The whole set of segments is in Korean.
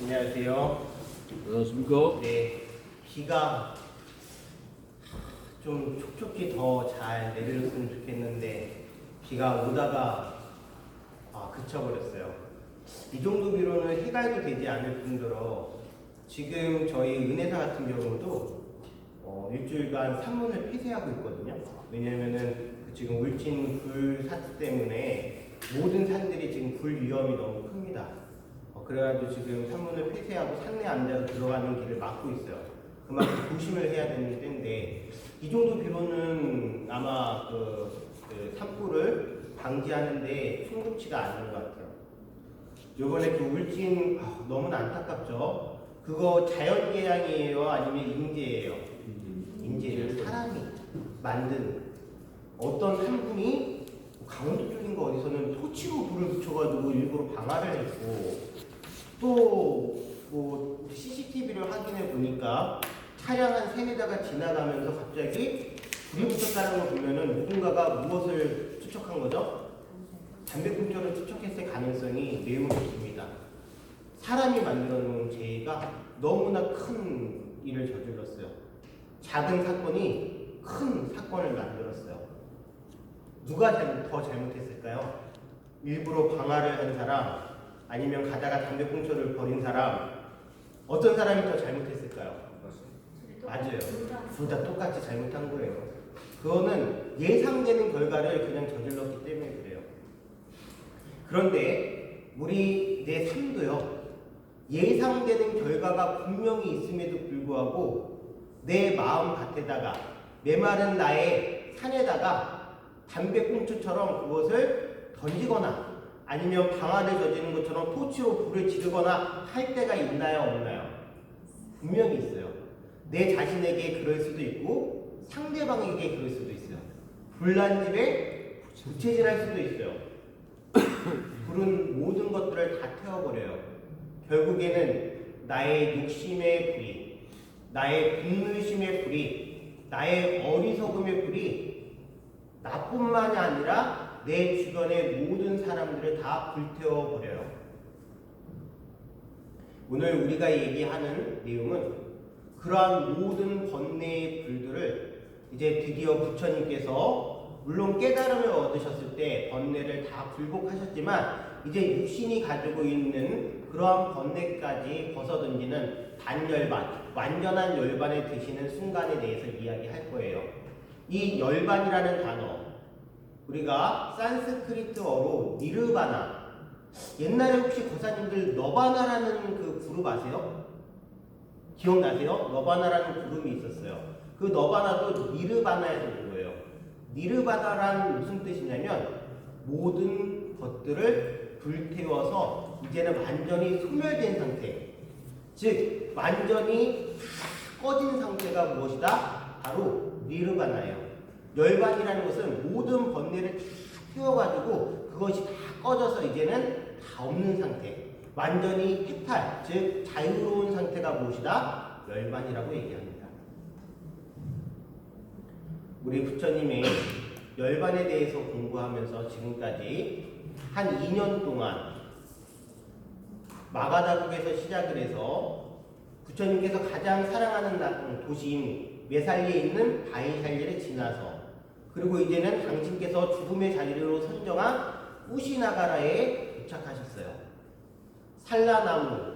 안녕하세요. 안녕하십니까? 네, 비가 좀 촉촉히 더 잘 내렸으면 좋겠는데 비가 오다가 그쳐버렸어요. 이 정도 비로는 해갈도 되지 않을 뿐더러 지금 저희 은혜사 같은 경우도 일주일간 산문을 폐쇄하고 있거든요. 왜냐면은 지금 울진 불 사태 때문에 모든 산들이 지금 불 위험이 너무 큽니다. 그래가지고 지금 산문을 폐쇄하고 산내 앉아서 들어가는 길을 막고 있어요. 그만큼 조심을 해야 되는 때인데 이 정도 비로는 아마 산불을 방지하는데 충분치가 않은 것 같아요. 요번에 그 울진 너무나 안타깝죠. 그거 자연재앙이에요? 아니면 인재예요? 인재예요. 사람이 만든 어떤 한 분이 강원도 쪽인가 어디서는 토치로 불을 붙여가지고 일부러 방화를 했고 또 뭐 CCTV를 확인해 보니까 차량 한 3-4대가 지나가면서 갑자기 불이 붙었다는 거 보면은 누군가가 무엇을 추적한 거죠? 담배꽁초를 추적했을 가능성이 매우 높습니다. 사람이 만들어 놓은 죄가 너무나 큰 일을 저질렀어요. 작은 사건이 큰 사건을 만들었어요. 누가 더 잘못했을까요? 일부러 방화를 한 사람, 아니면 가다가 담배꽁초를 버린 사람, 어떤 사람이 더 잘못했을까요? 맞아요. 둘 다 똑같이 잘못한 거예요. 그거는 예상되는 결과를 그냥 저질렀기 때문에 그래요. 그런데 우리 내 삶도요, 예상되는 결과가 분명히 있음에도 불구하고 내 마음 밭에다가 메마른 나의 산에다가 담배꽁초처럼 그것을 던지거나 아니면 방화를 저지르는 것처럼 토치로 불을 지르거나 할 때가 있나요? 없나요? 분명히 있어요. 내 자신에게 그럴 수도 있고 상대방에게 그럴 수도 있어요. 불난 집에 부채질할 수도 있어요. 불은 모든 것들을 다 태워버려요. 결국에는 나의 욕심의 불이, 나의 분노심의 불이, 나의 어리석음의 불이 나뿐만이 아니라 내 주변의 모든 사람들을 다 불태워버려요. 오늘 우리가 얘기하는 내용은 그러한 모든 번뇌의 불들을 이제 드디어 부처님께서 물론 깨달음을 얻으셨을 때 번뇌를 다 굴복하셨지만 이제 육신이 가지고 있는 그러한 번뇌까지 벗어던지는 단열반, 완전한 열반에 드시는 순간에 대해서 이야기할 거예요. 이 열반이라는 단어, 우리가 산스크리트어로 니르바나, 옛날에 혹시 고사님들 너바나라는 그 그룹 아세요? 기억나세요? 너바나라는 그룹이 있었어요. 그 너바나도 니르바나에서 온 거예요. 니르바나란 무슨 뜻이냐면 모든 것들을 불태워서 이제는 완전히 소멸된 상태, 즉 완전히 꺼진 상태가 무엇이다? 바로 니르바나예요. 열반이라는 것은 모든 번뇌를 다 태워가지고 그것이 다 꺼져서 이제는 다 없는 상태, 완전히 해탈, 즉 자유로운 상태가 무엇이다? 열반이라고 얘기합니다. 우리 부처님의 열반에 대해서 공부하면서 지금까지 한 2년 동안 마가다국에서 시작을 해서 부처님께서 가장 사랑하는 도시인 메살리에 있는 바이살리를 지나서 그리고 이제는 당신께서 죽음의 자리로 선정한 우시나가라에 도착하셨어요. 산라나무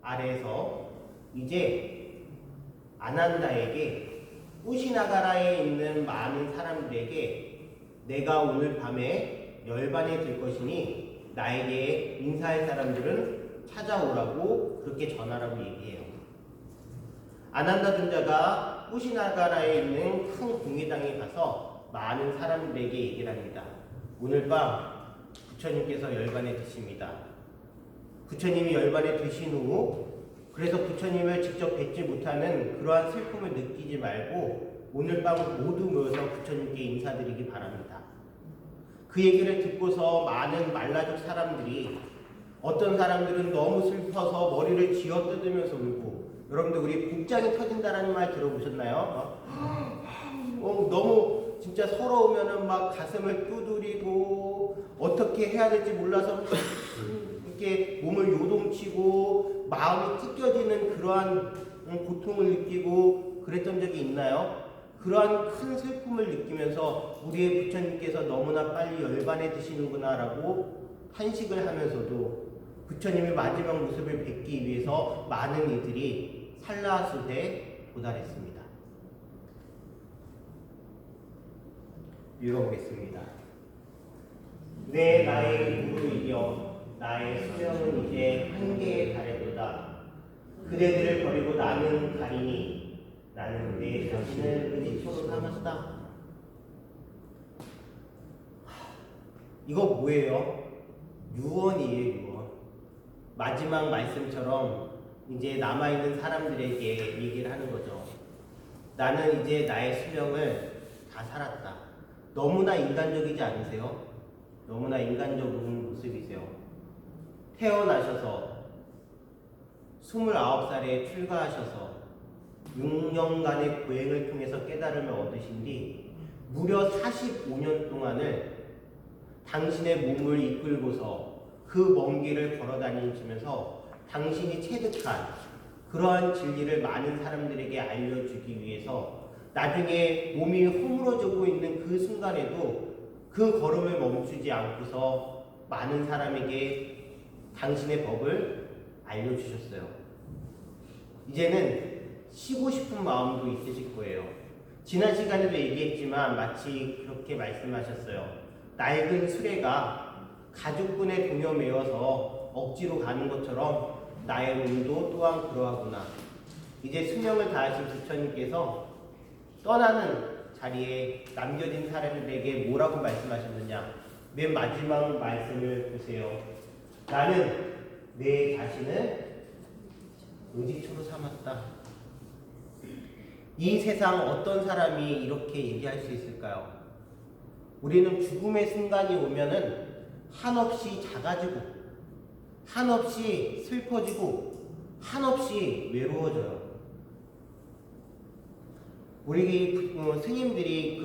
아래에서 이제 아난다에게 우시나가라에 있는 많은 사람들에게 내가 오늘 밤에 열반에 들 것이니 나에게 인사할 사람들은 찾아오라고 그렇게 전하라고 얘기해요. 아난다尊자가 우시나가라에 있는 큰 공회당에 가서 많은 사람들에게 얘기를 합니다. 오늘 밤 부처님께서 열반에 드십니다. 부처님이 열반에 드신 후 그래서 부처님을 직접 뵙지 못하는 그러한 슬픔을 느끼지 말고 오늘 밤 모두 모여서 부처님께 인사드리기 바랍니다. 그 얘기를 듣고서 많은 말라죽 사람들이 어떤 사람들은 너무 슬퍼서 머리를 쥐어뜯으면서 울고, 여러분들 우리 복장이 터진다라는 말 들어보셨나요? 너무 진짜 서러우면은 막 가슴을 두드리고 어떻게 해야 될지 몰라서 그렇게 몸을 요동치고 마음이 찢겨지는 그러한 고통을 느끼고 그랬던 적이 있나요? 그러한 큰 슬픔을 느끼면서 우리의 부처님께서 너무나 빨리 열반에 드시는구나 라고 탄식을 하면서도 부처님의 마지막 모습을 뵙기 위해서 많은 이들이 산라수대에 도달했습니다. 읽어보겠습니다. 내 나의 무르이여 나의 수명은 이제 한계에 달해도다. 그대들을 버리고 나는 가리니 나는 내 자신을 의지초로 삼았다. 이거 뭐예요? 유언이에요, 유언. 마지막 말씀처럼 이제 남아있는 사람들에게 얘기를 하는 거죠. 나는 이제 나의 수명을 다 살았다. 너무나 인간적이지 않으세요? 너무나 인간적인 모습이세요. 태어나셔서 29살에 출가하셔서 6년간의 고행을 통해서 깨달음을 얻으신 뒤 무려 45년 동안을 당신의 몸을 이끌고서 그 먼 길을 걸어 다니시면서 당신이 체득한 그러한 진리를 많은 사람들에게 알려주기 위해서 나중에 몸이 허물어지고 있는 그 순간에도 그 걸음을 멈추지 않고서 많은 사람에게 당신의 법을 알려주셨어요. 이제는 쉬고 싶은 마음도 있으실 거예요. 지난 시간에도 얘기했지만 마치 그렇게 말씀하셨어요. 낡은 수레가 가죽끈에 동여매어서 억지로 가는 것처럼 나의 몸도 또한 그러하구나. 이제 수명을 다하신 부처님께서 떠나는 자리에 남겨진 사람들에게 뭐라고 말씀하셨느냐. 맨 마지막 말씀을 보세요. 나는 내 자신을 의지초로 삼았다. 이 세상 어떤 사람이 이렇게 얘기할 수 있을까요? 우리는 죽음의 순간이 오면은 한없이 작아지고 한없이 슬퍼지고 한없이 외로워져요. 우리 스님들이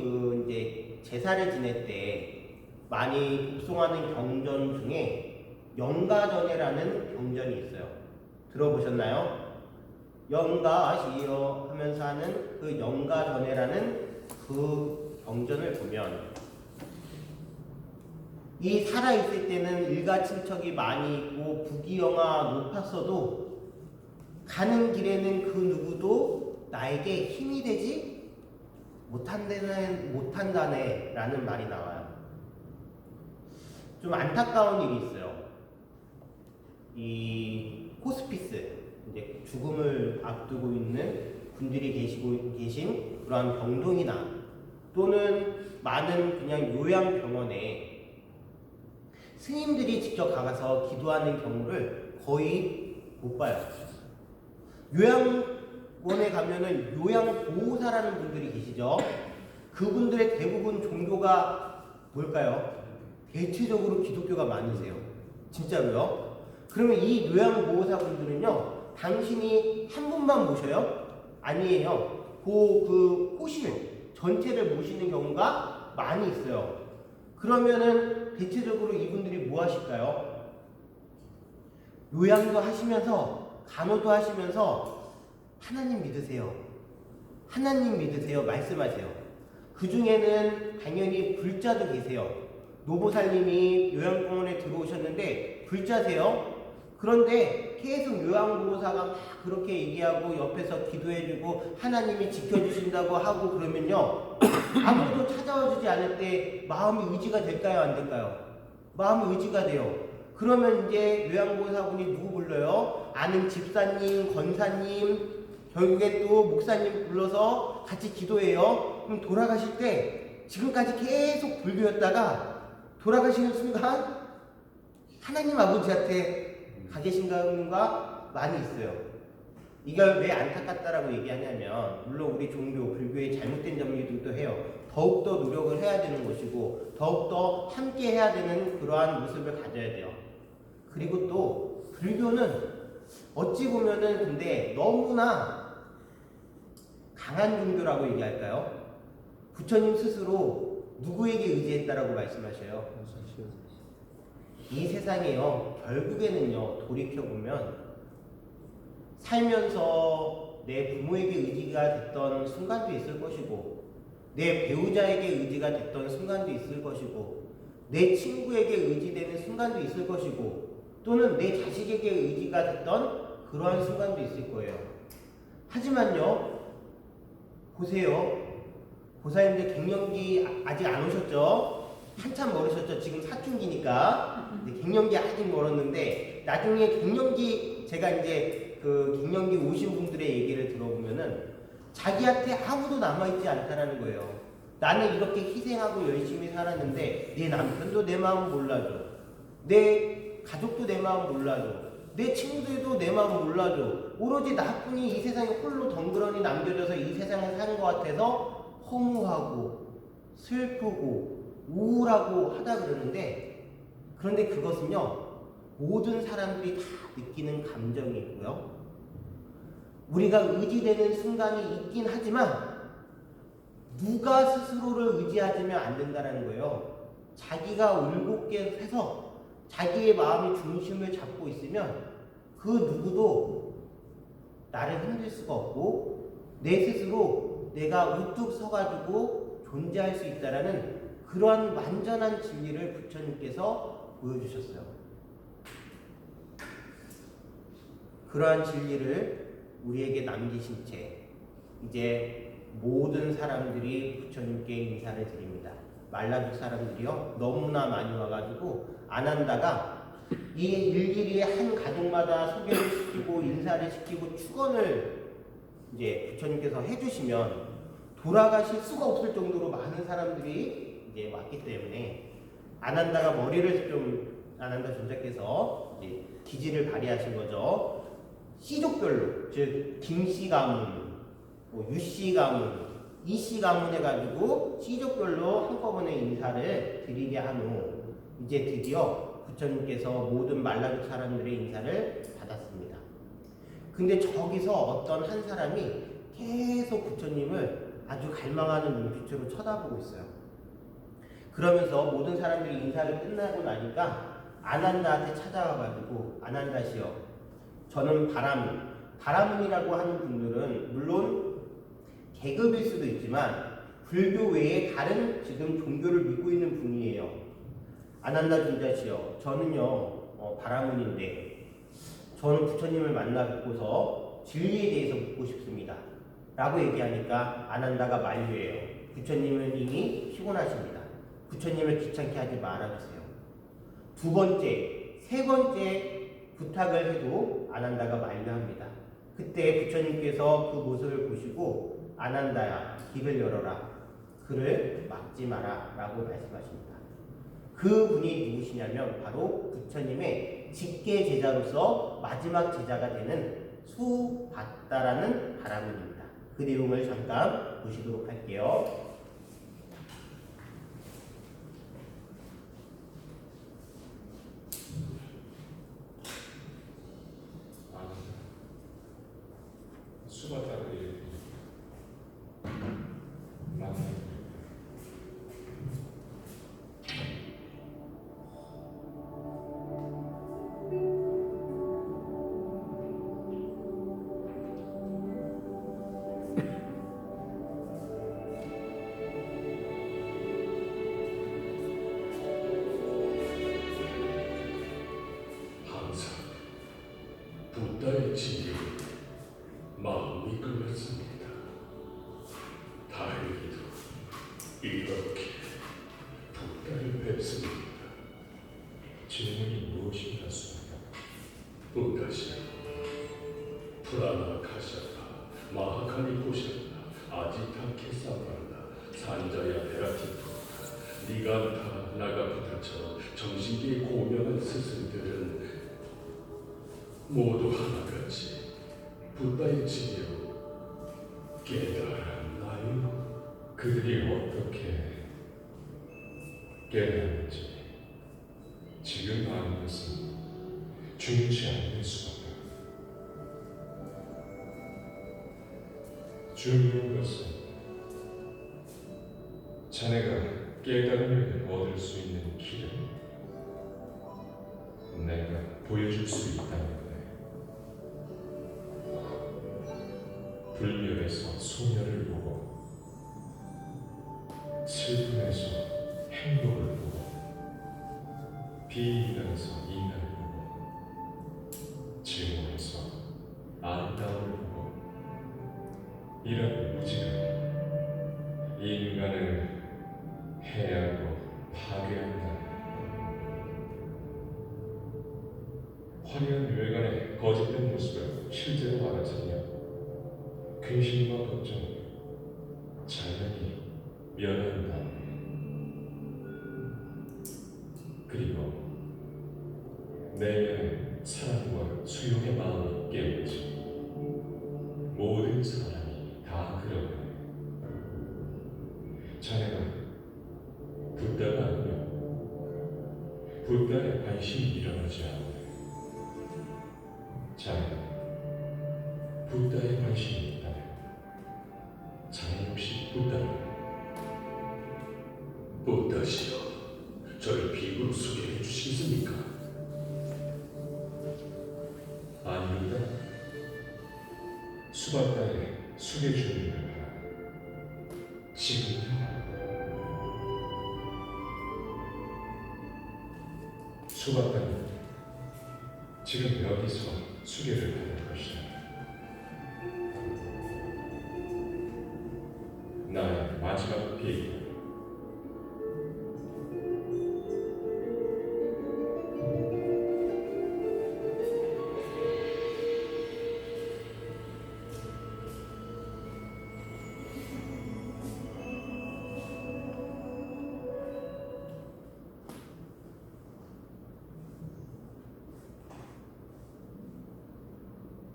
이제 제사를 지낼 때 많이 독송하는 경전 중에 영가전해라는 경전이 있어요. 들어보셨나요? 영가시여 하면서 하는 그 영가전해라는 그 경전을 보면 이 살아있을 때는 일가친척이 많이 있고 부귀영화 높았어도 가는 길에는 그 누구도 나에게 힘이 되지 못한다네 라는 말이 나와요. 좀 안타까운 일이 있어요. 이 호스피스, 이제 죽음을 앞두고 있는 분들이 계신 그러한 병동이나 또는 많은 그냥 요양병원에 스님들이 직접 가서 기도하는 경우를 거의 못 봐요. 요양원에 가면은 요양보호사라는 분들이 계시죠. 그분들의 대부분 종교가 뭘까요? 대체적으로 기독교가 많으세요. 진짜로요. 그러면 이 요양보호사분들은요, 당신이 한 분만 모셔요? 아니에요. 그 호실 전체를 모시는 경우가 많이 있어요. 그러면은 대체적으로 이분들이 뭐 하실까요? 요양도 하시면서 간호도 하시면서 하나님 믿으세요. 하나님 믿으세요. 말씀하세요. 그 중에는 당연히 불자도 계세요. 노보살님이 요양병원에 들어오셨는데 불자세요. 그런데 계속 요양보호사가 막 그렇게 얘기하고 옆에서 기도해주고 하나님이 지켜주신다고 하고 그러면요, 아무도 찾아와 주지 않을 때 마음이 의지가 될까요? 안 될까요? 마음이 의지가 돼요. 그러면 이제 요양보호사분이 누구 불러요? 아는 집사님, 권사님, 결국에 또 목사님 불러서 같이 기도해요. 그럼 돌아가실 때 지금까지 계속 불교였다가 돌아가시는 순간 하나님 아버지한테 가 계신가 많이 있어요. 이걸 왜 안타깝다라고 얘기하냐면, 물론 우리 종교, 불교의 잘못된 점이기도 해요. 더욱더 노력을 해야 되는 것이고 더욱더 함께 해야 되는 그러한 모습을 가져야 돼요. 그리고 또 불교는 어찌 보면은 근데 너무나 강한 종교라고 얘기할까요? 부처님 스스로 누구에게 의지했다라고 말씀하셔요? 이 세상에요, 결국에는요, 돌이켜보면 살면서 내 부모에게 의지가 됐던 순간도 있을 것이고, 내 배우자에게 의지가 됐던 순간도 있을 것이고, 내 친구에게 의지되는 순간도 있을 것이고, 또는 내 자식에게 의지가 됐던 그러한 순간도 있을 거예요. 하지만요, 보세요. 고사님들 갱년기 아직 안 오셨죠? 한참 멀으셨죠? 지금 사춘기니까. 갱년기 아직 멀었는데, 나중에 갱년기, 제가 이제 그 갱년기 오신 분들의 얘기를 들어보면은 자기한테 아무도 남아있지 않다라는 거예요. 나는 이렇게 희생하고 열심히 살았는데 내 남편도 내 마음 몰라줘. 내 가족도 내 마음 몰라줘. 내 친구들도 내 마음 몰라줘. 오로지 나뿐이 이 세상에 홀로 덩그러니 남겨져서 이 세상을 사는 것 같아서 허무하고 슬프고 우울하고 하다 그러는데, 그런데 그것은요, 모든 사람들이 다 느끼는 감정이고요. 우리가 의지되는 순간이 있긴 하지만 누가 스스로를 의지하지면 안 된다는 거예요. 자기가 울곧게 해서 자기의 마음의 중심을 잡고 있으면 그 누구도 나를 힘들 수가 없고, 내 스스로 내가 우뚝 서가지고 존재할 수 있다라는 그러한 완전한 진리를 부처님께서 보여주셨어요. 그러한 진리를 우리에게 남기신 채 이제 모든 사람들이 부처님께 인사를 드립니다. 말라죽 사람들이요, 너무나 많이 와가지고 안한다가 이 일일이 한 가족마다 소개를 시키고 인사를 시키고 축원을 이제 부처님께서 해주시면 돌아가실 수가 없을 정도로 많은 사람들이 이제 왔기 때문에, 안한다가 머리를 좀, 안한다 존자께서 이제 기지를 발휘하신 거죠. 씨족별로, 즉 김씨 가문, 유씨 가문, 이씨 가문 해가지고 씨족별로 한꺼번에 인사를 드리게 한 후 이제 드디어 부처님께서 모든 말라죽 사람들의 인사를 받았습니다. 근데 저기서 어떤 한 사람이 계속 부처님을 아주 갈망하는 눈빛으로 쳐다보고 있어요. 그러면서 모든 사람들이 인사를 끝나고 나니까 아난다한테 찾아와가지고, 아난다시여, 저는 바라문이라고 하는 분들은 물론 계급일 수도 있지만 불교 외에 다른 지금 종교를 믿고 있는 분이에요. 아난다 존자시여, 저는요 바라문인데 저는 부처님을 만나 뵙고서 진리에 대해서 묻고 싶습니다 라고 얘기하니까 아난다가 만류해요. 부처님은 이미 피곤하십니다. 부처님을 귀찮게 하지 말아주세요. 두 번째, 세 번째 부탁을 해도 아난다가 만류합니다. 그때 부처님께서 그 모습을 보시고 아난다야, 길을 열어라, 그를 막지 마라 라고 말씀하십니다. 그 분이 누구시냐면 바로 부처님의 직계 제자로서 마지막 제자가 되는 수받다라는 바라문입니다. 그 내용을 잠깐 보시도록 할게요. 수바다를 만나 항상 부다의 진리를 마음이 끌렸습니다. 다행히도 이렇게 부다를 뵙습니다. 질문이 무엇이냐소요? 부다시 프라나 카샤파 마하카니 고샤나 아지타 케사바르나 산자야 베라티푸타 니간타 나가부타처럼 정신계의 고명한 스승들은 모두 하나같이 부다의 지혜로 깨달았나요? 그들이 어떻게 깨달았는지 지금 아는 것은 중요치 않을 수밖에. 중요한 것은 자네가 깨달음을 얻을 수 있는 길을 내가 보여줄 수 있다는 거네. 불멸에서 소멸을 보고 슬픔에서 행복을 보고 비인간에서 인간을 보고 증오에서 아름다움을 보고 이런 무지가 인간을 해하고 파괴한다. 화려한 외관의 거짓된 모습을 실제로 알아차리며 근심과 걱정, 자연히 면한다. 그리고 내면의 사랑과 수용의 마음이 깨어지 모든 사람이 다 그러네. 자네가 붓다가 아니며 붓다에 관심이 일어나지 않네. 자네가 붓다에 관심이 있다면 자네 역시 붓다를 붓다시여, 저를 비구로 소개해 주시겠습니까? 아닙니다. 수박다에 소개 중입니다. 지금요. 수박다는 지금 여기서 수계를 받을 것이다. 나의 마지막 비밀.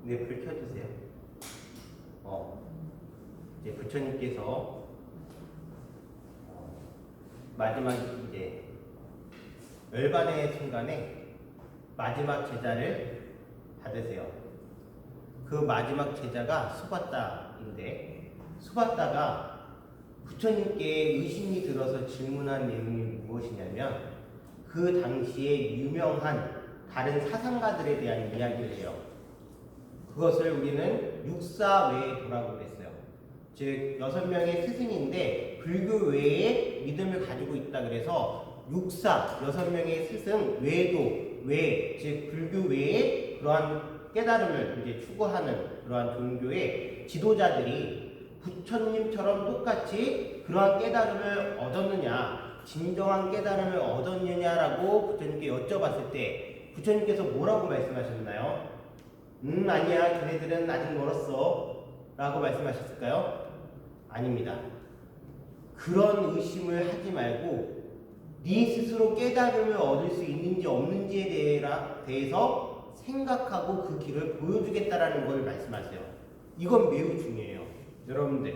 네, 불 켜주세요. 이제 부처님께서 마지막 이제 열반의 순간에 마지막 제자를 받으세요. 그 마지막 제자가 수바다인데, 수바다가 부처님께 의심이 들어서 질문한 내용이 무엇이냐면 그 당시에 유명한 다른 사상가들에 대한 이야기를 해요. 그것을 우리는 육사외도라고 그랬어요. 즉 6명의 스승인데 불교 외에 믿음을 가지고 있다 그래서 육사 6명의 스승 외도 즉 불교 외에 그러한 깨달음을 이제 추구하는 그러한 종교의 지도자들이 부처님처럼 똑같이 그러한 깨달음을 얻었느냐, 진정한 깨달음을 얻었느냐라고 부처님께 여쭤봤을 때 부처님께서 뭐라고 말씀하셨나요? 아니야, 걔네들은 아직 멀었어 라고 말씀하셨을까요? 아닙니다. 그런 의심을 하지 말고 네 스스로 깨달음을 얻을 수 있는지 없는지에 대해서 생각하고 그 길을 보여주겠다라는 걸 말씀하세요. 이건 매우 중요해요. 여러분들,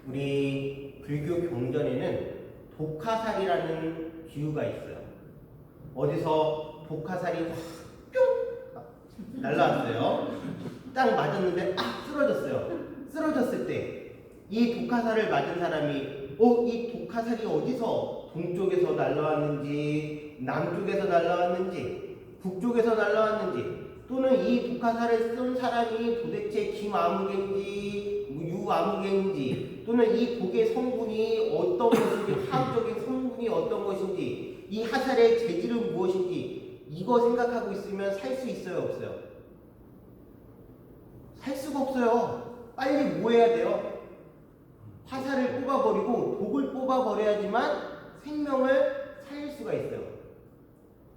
우리 불교 경전에는 독화살이라는 비유가 있어요. 어디서 독화살이 뿅 날라왔어요. 딱 맞았는데 쓰러졌어요. 쓰러졌을 때 이 독화살을 맞은 사람이 이 독화살이 어디서 동쪽에서 날라왔는지, 남쪽에서 날라왔는지, 북쪽에서 날라왔는지, 또는 이 독화살을 쏜 사람이 도대체 김아무개인지 유아무개인지, 또는 이 독의 성분이 어떤 것인지, 화학적인 성분이 어떤 것인지, 이 화살의 재질은 무엇인지 이거 생각하고 있으면 살 수 있어요, 없어요? 살 수가 없어요. 빨리 뭐 해야 돼요? 화살을 뽑아버리고 독을 뽑아버려야지만 생명을 살릴 수가 있어요.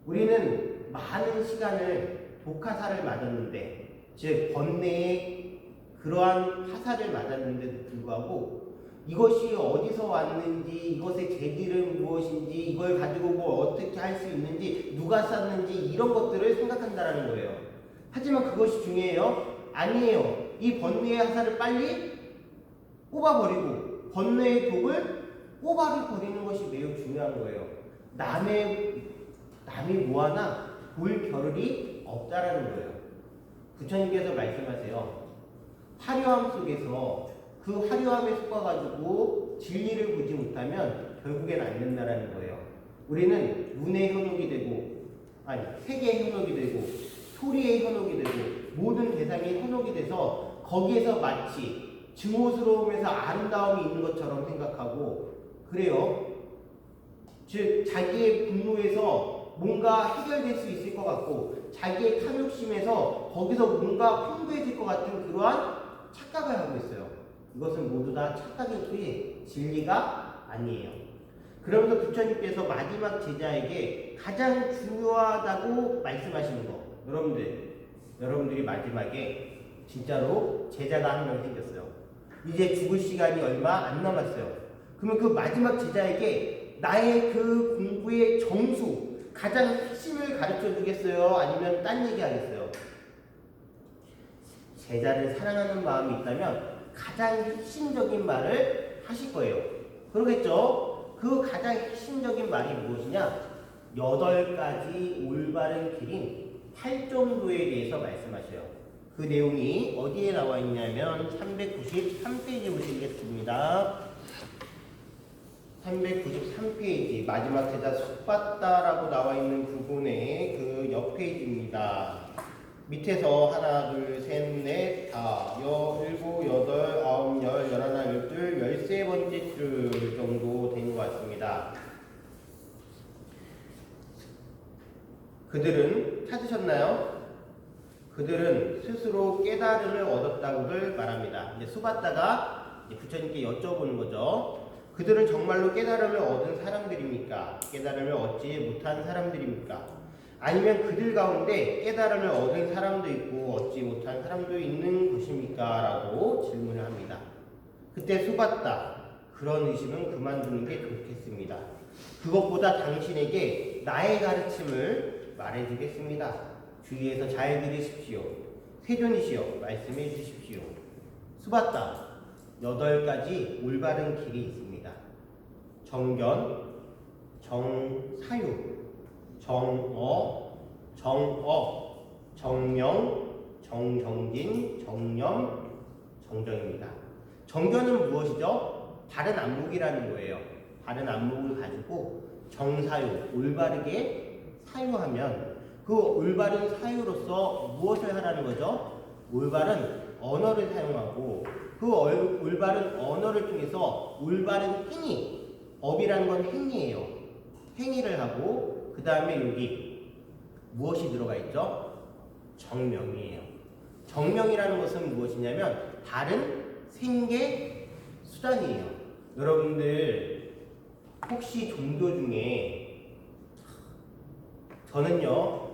우리는 많은 시간을 독화살을 맞았는데, 즉 번뇌의 그러한 화살을 맞았는데도 불구하고 이것이 어디서 왔는지, 이것의 재질은 무엇인지, 이걸 가지고 뭘 어떻게 할 수 있는지, 누가 쐈는지 이런 것들을 생각한다는 거예요. 하지만 그것이 중요해요? 아니에요. 이 번뇌의 화살을 빨리 뽑아버리고 번뇌의 독을 뽑아버리는 것이 매우 중요한 거예요. 남이 뭐하나 볼 겨를이 없다라는 거예요. 부처님께서 말씀하세요. 화려함 속에서 그 화려함에 속아가지고 진리를 보지 못하면 결국엔 안 된다라는 거예요. 우리는 눈의 현혹이 되고 아니 색의 현혹이 되고 소리의 현혹이 되고 모든 대상이 현혹이 돼서 거기에서 마치 증오스러움에서 아름다움이 있는 것처럼 생각하고 그래요. 즉 자기의 분노에서 뭔가 해결될 수 있을 것 같고 자기의 탐욕심에서 거기서 뭔가 풍부해질 것 같은 그러한 착각을 하고 있어요. 이것은 모두 다 착각일 뿐 진리가 아니에요. 그러면서 부처님께서 마지막 제자에게 가장 중요하다고 말씀하시는 거 여러분들이 마지막에 진짜로 제자가 한 명 생겼어요. 이제 죽을 시간이 얼마 안 남았어요. 그러면 그 마지막 제자에게 나의 그 공부의 정수 가장 핵심을 가르쳐 주겠어요? 아니면 딴 얘기 하겠어요? 제자를 사랑하는 마음이 있다면 가장 핵심적인 말을 하실 거예요. 그러겠죠? 그 가장 핵심적인 말이 무엇이냐? 8가지 올바른 길인 8정도에 대해서 말씀하셔요. 그 내용이 어디에 나와 있냐면 393페이지 보시겠습니다. 393페이지 마지막 제자 속봤다라고 나와 있는 부분의 그 옆 페이지입니다. 밑에서 하나, 둘, 셋, 넷, 다, 일곱, 여덟, 아홉, 열, 열하나, 열둘, 13번째 줄 정도 된 것 같습니다. 그들은 찾으셨나요? 그들은 스스로 깨달음을 얻었다고를 말합니다. 이제 수받다가 부처님께 여쭤보는 거죠. 그들은 정말로 깨달음을 얻은 사람들입니까? 깨달음을 얻지 못한 사람들입니까? 아니면 그들 가운데 깨달음을 얻은 사람도 있고 얻지 못한 사람도 있는 것입니까? 라고 질문을 합니다. 그때 수받다. 그런 의심은 그만두는 게 좋겠습니다. 그것보다 당신에게 나의 가르침을 말해주겠습니다. 주의해서 잘 들으십시오. 세존이시여 말씀해 주십시오. 수받다. 8가지 올바른 길이 있습니다. 정견, 정사유, 정어, 정업, 정명, 정정진, 정념, 정정입니다. 정견은 무엇이죠? 바른 안목이라는 거예요. 바른 안목을 가지고 정사유, 올바르게 사유하면 그 올바른 사유로서 무엇을 하라는 거죠? 올바른 언어를 사용하고 그 올바른 언어를 통해서 올바른 행위, 업이라는 건 행위예요. 행위를 하고 그 다음에 여기 무엇이 들어가 있죠? 정명이에요. 정명이라는 것은 무엇이냐면 바른 생계 수단이에요. 여러분들 혹시 종교 중에 저는요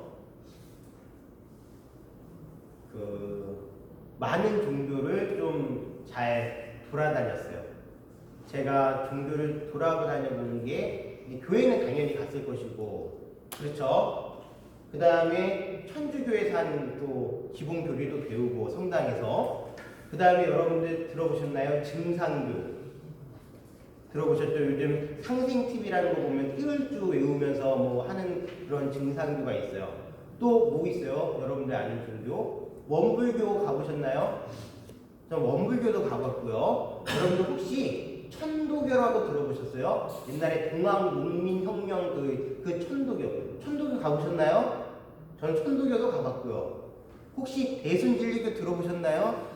많은 종교를 좀 잘 돌아다녔어요. 제가 종교를 돌아다녀 보는 게 교회는 당연히 갔을 것이고 그렇죠. 그 다음에 천주교에서 한 또 기본 교리도 배우고 성당에서 그 다음에 여러분들 들어보셨나요? 증상교 들어보셨죠? 요즘 상생TV라는 거 보면 띠을주 외우면서 뭐 하는 그런 증상교가 있어요. 또 뭐 있어요? 여러분들 아는 종교? 원불교 가보셨나요? 전 원불교도 가봤고요. 여러분들 혹시 천도교라고 들어보셨어요? 옛날에 동학농민혁명 그 천도교 가보셨나요? 저는 천도교도 가봤고요. 혹시 대순진리교 들어보셨나요?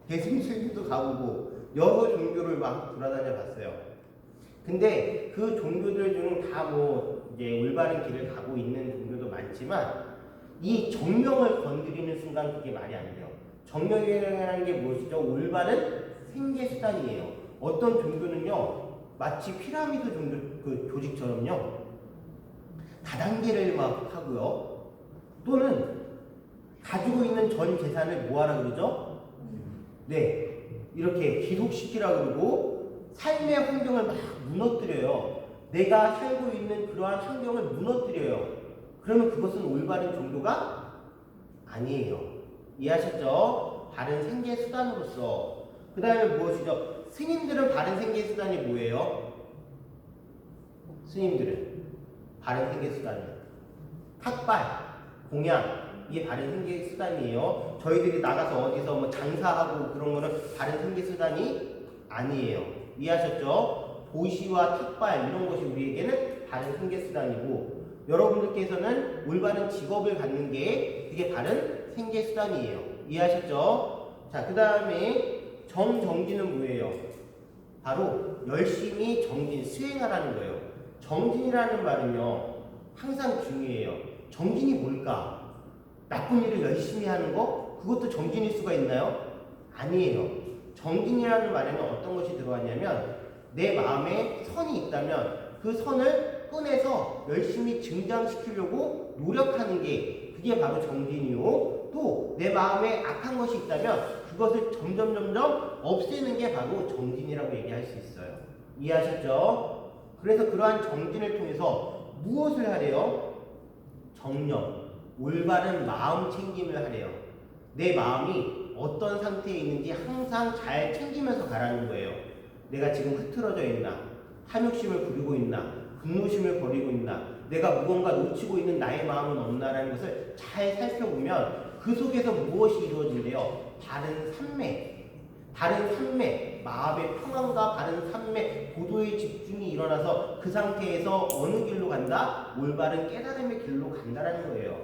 대순진리교도 가보고 여러 종교를 막 돌아다녀 봤어요. 근데 그 종교들 중 다 뭐 이제 올바른 길을 가고 있는 종교도 많지만 이 정명을 건드리는 순간 그게 말이 안 돼요. 정명이라는 게 무엇이죠? 올바른 생계 수단이에요. 어떤 종교는요, 마치 피라미드 종교 그 조직처럼요, 다단계를 막 하고요, 또는 가지고 있는 전 재산을 뭐하라 그러죠? 네, 이렇게 기속시키라 그러고 삶의 환경을 막 무너뜨려요. 내가 살고 있는 그러한 환경을 무너뜨려요. 그러면 그것은 올바른 종교가 아니에요. 이해하셨죠? 바른 생계 수단으로서. 그 다음에 무엇이죠? 스님들은 바른 생계 수단이 뭐예요? 스님들은 바른 생계 수단이에요. 탁발, 공양, 이게 바른 생계 수단이에요. 저희들이 나가서 어디서 뭐 장사하고 그런 거는 바른 생계 수단이 아니에요. 이해하셨죠? 보시와 탁발 이런 것이 우리에게는 바른 생계 수단이고, 여러분들께서는 올바른 직업을 갖는 게 그게 바른 생계 수단이에요. 이해하셨죠? 자, 그 다음에 정진은 뭐예요? 바로 열심히 정진, 수행하라는 거예요. 정진이라는 말은요, 항상 중요해요. 정진이 뭘까? 나쁜 일을 열심히 하는 거? 그것도 정진일 수가 있나요? 아니에요. 정진이라는 말에는 어떤 것이 들어왔냐면, 내 마음에 선이 있다면 그 선을 꺼내서 열심히 증장시키려고 노력하는 게 그게 바로 정진이요. 또 내 마음에 악한 것이 있다면 그것을 점점 없애는 게 바로 정진이라고 얘기할 수 있어요. 이해하셨죠? 그래서 그러한 정진을 통해서 무엇을 하래요? 정령, 올바른 마음 챙김을 하래요. 내 마음이 어떤 상태에 있는지 항상 잘 챙기면서 가라는 거예요. 내가 지금 흐트러져 있나? 탐욕심을 부리고 있나? 분노심을 버리고 있나? 내가 무언가 놓치고 있는 나의 마음은 없나라는 것을 잘 살펴보면 그 속에서 무엇이 이루어진대요? 바른 산매, 마음의 평안과 바른 산매, 고도의 집중이 일어나서 그 상태에서 어느 길로 간다? 올바른 깨달음의 길로 간다라는 거예요.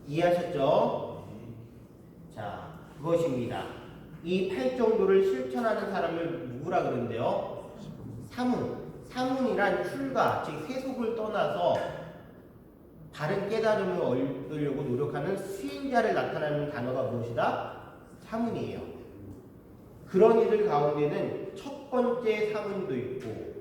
이해하셨죠? 자, 그것입니다. 이 8정도를 실천하는 사람을 누구라 그러는데요? 사문이란 출가, 즉 세속을 떠나서 바른 깨달음을 얻으려고 노력하는 수행자를 나타내는 단어가 무엇이다? 사문이에요. 그런 이들 가운데는 첫 번째 사문도 있고,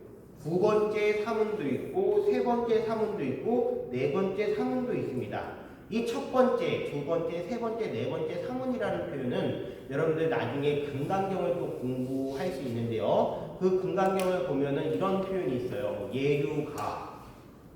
두 번째 사문도 있고, 세 번째 사문도 있고, 네 번째 사문도 있습니다. 이 첫 번째, 두 번째, 세 번째, 네 번째 사문이라는 표현은 여러분들 나중에 금강경을 또 공부할 수 있는데요. 그 금강경을 보면은 이런 표현이 있어요. 예류가,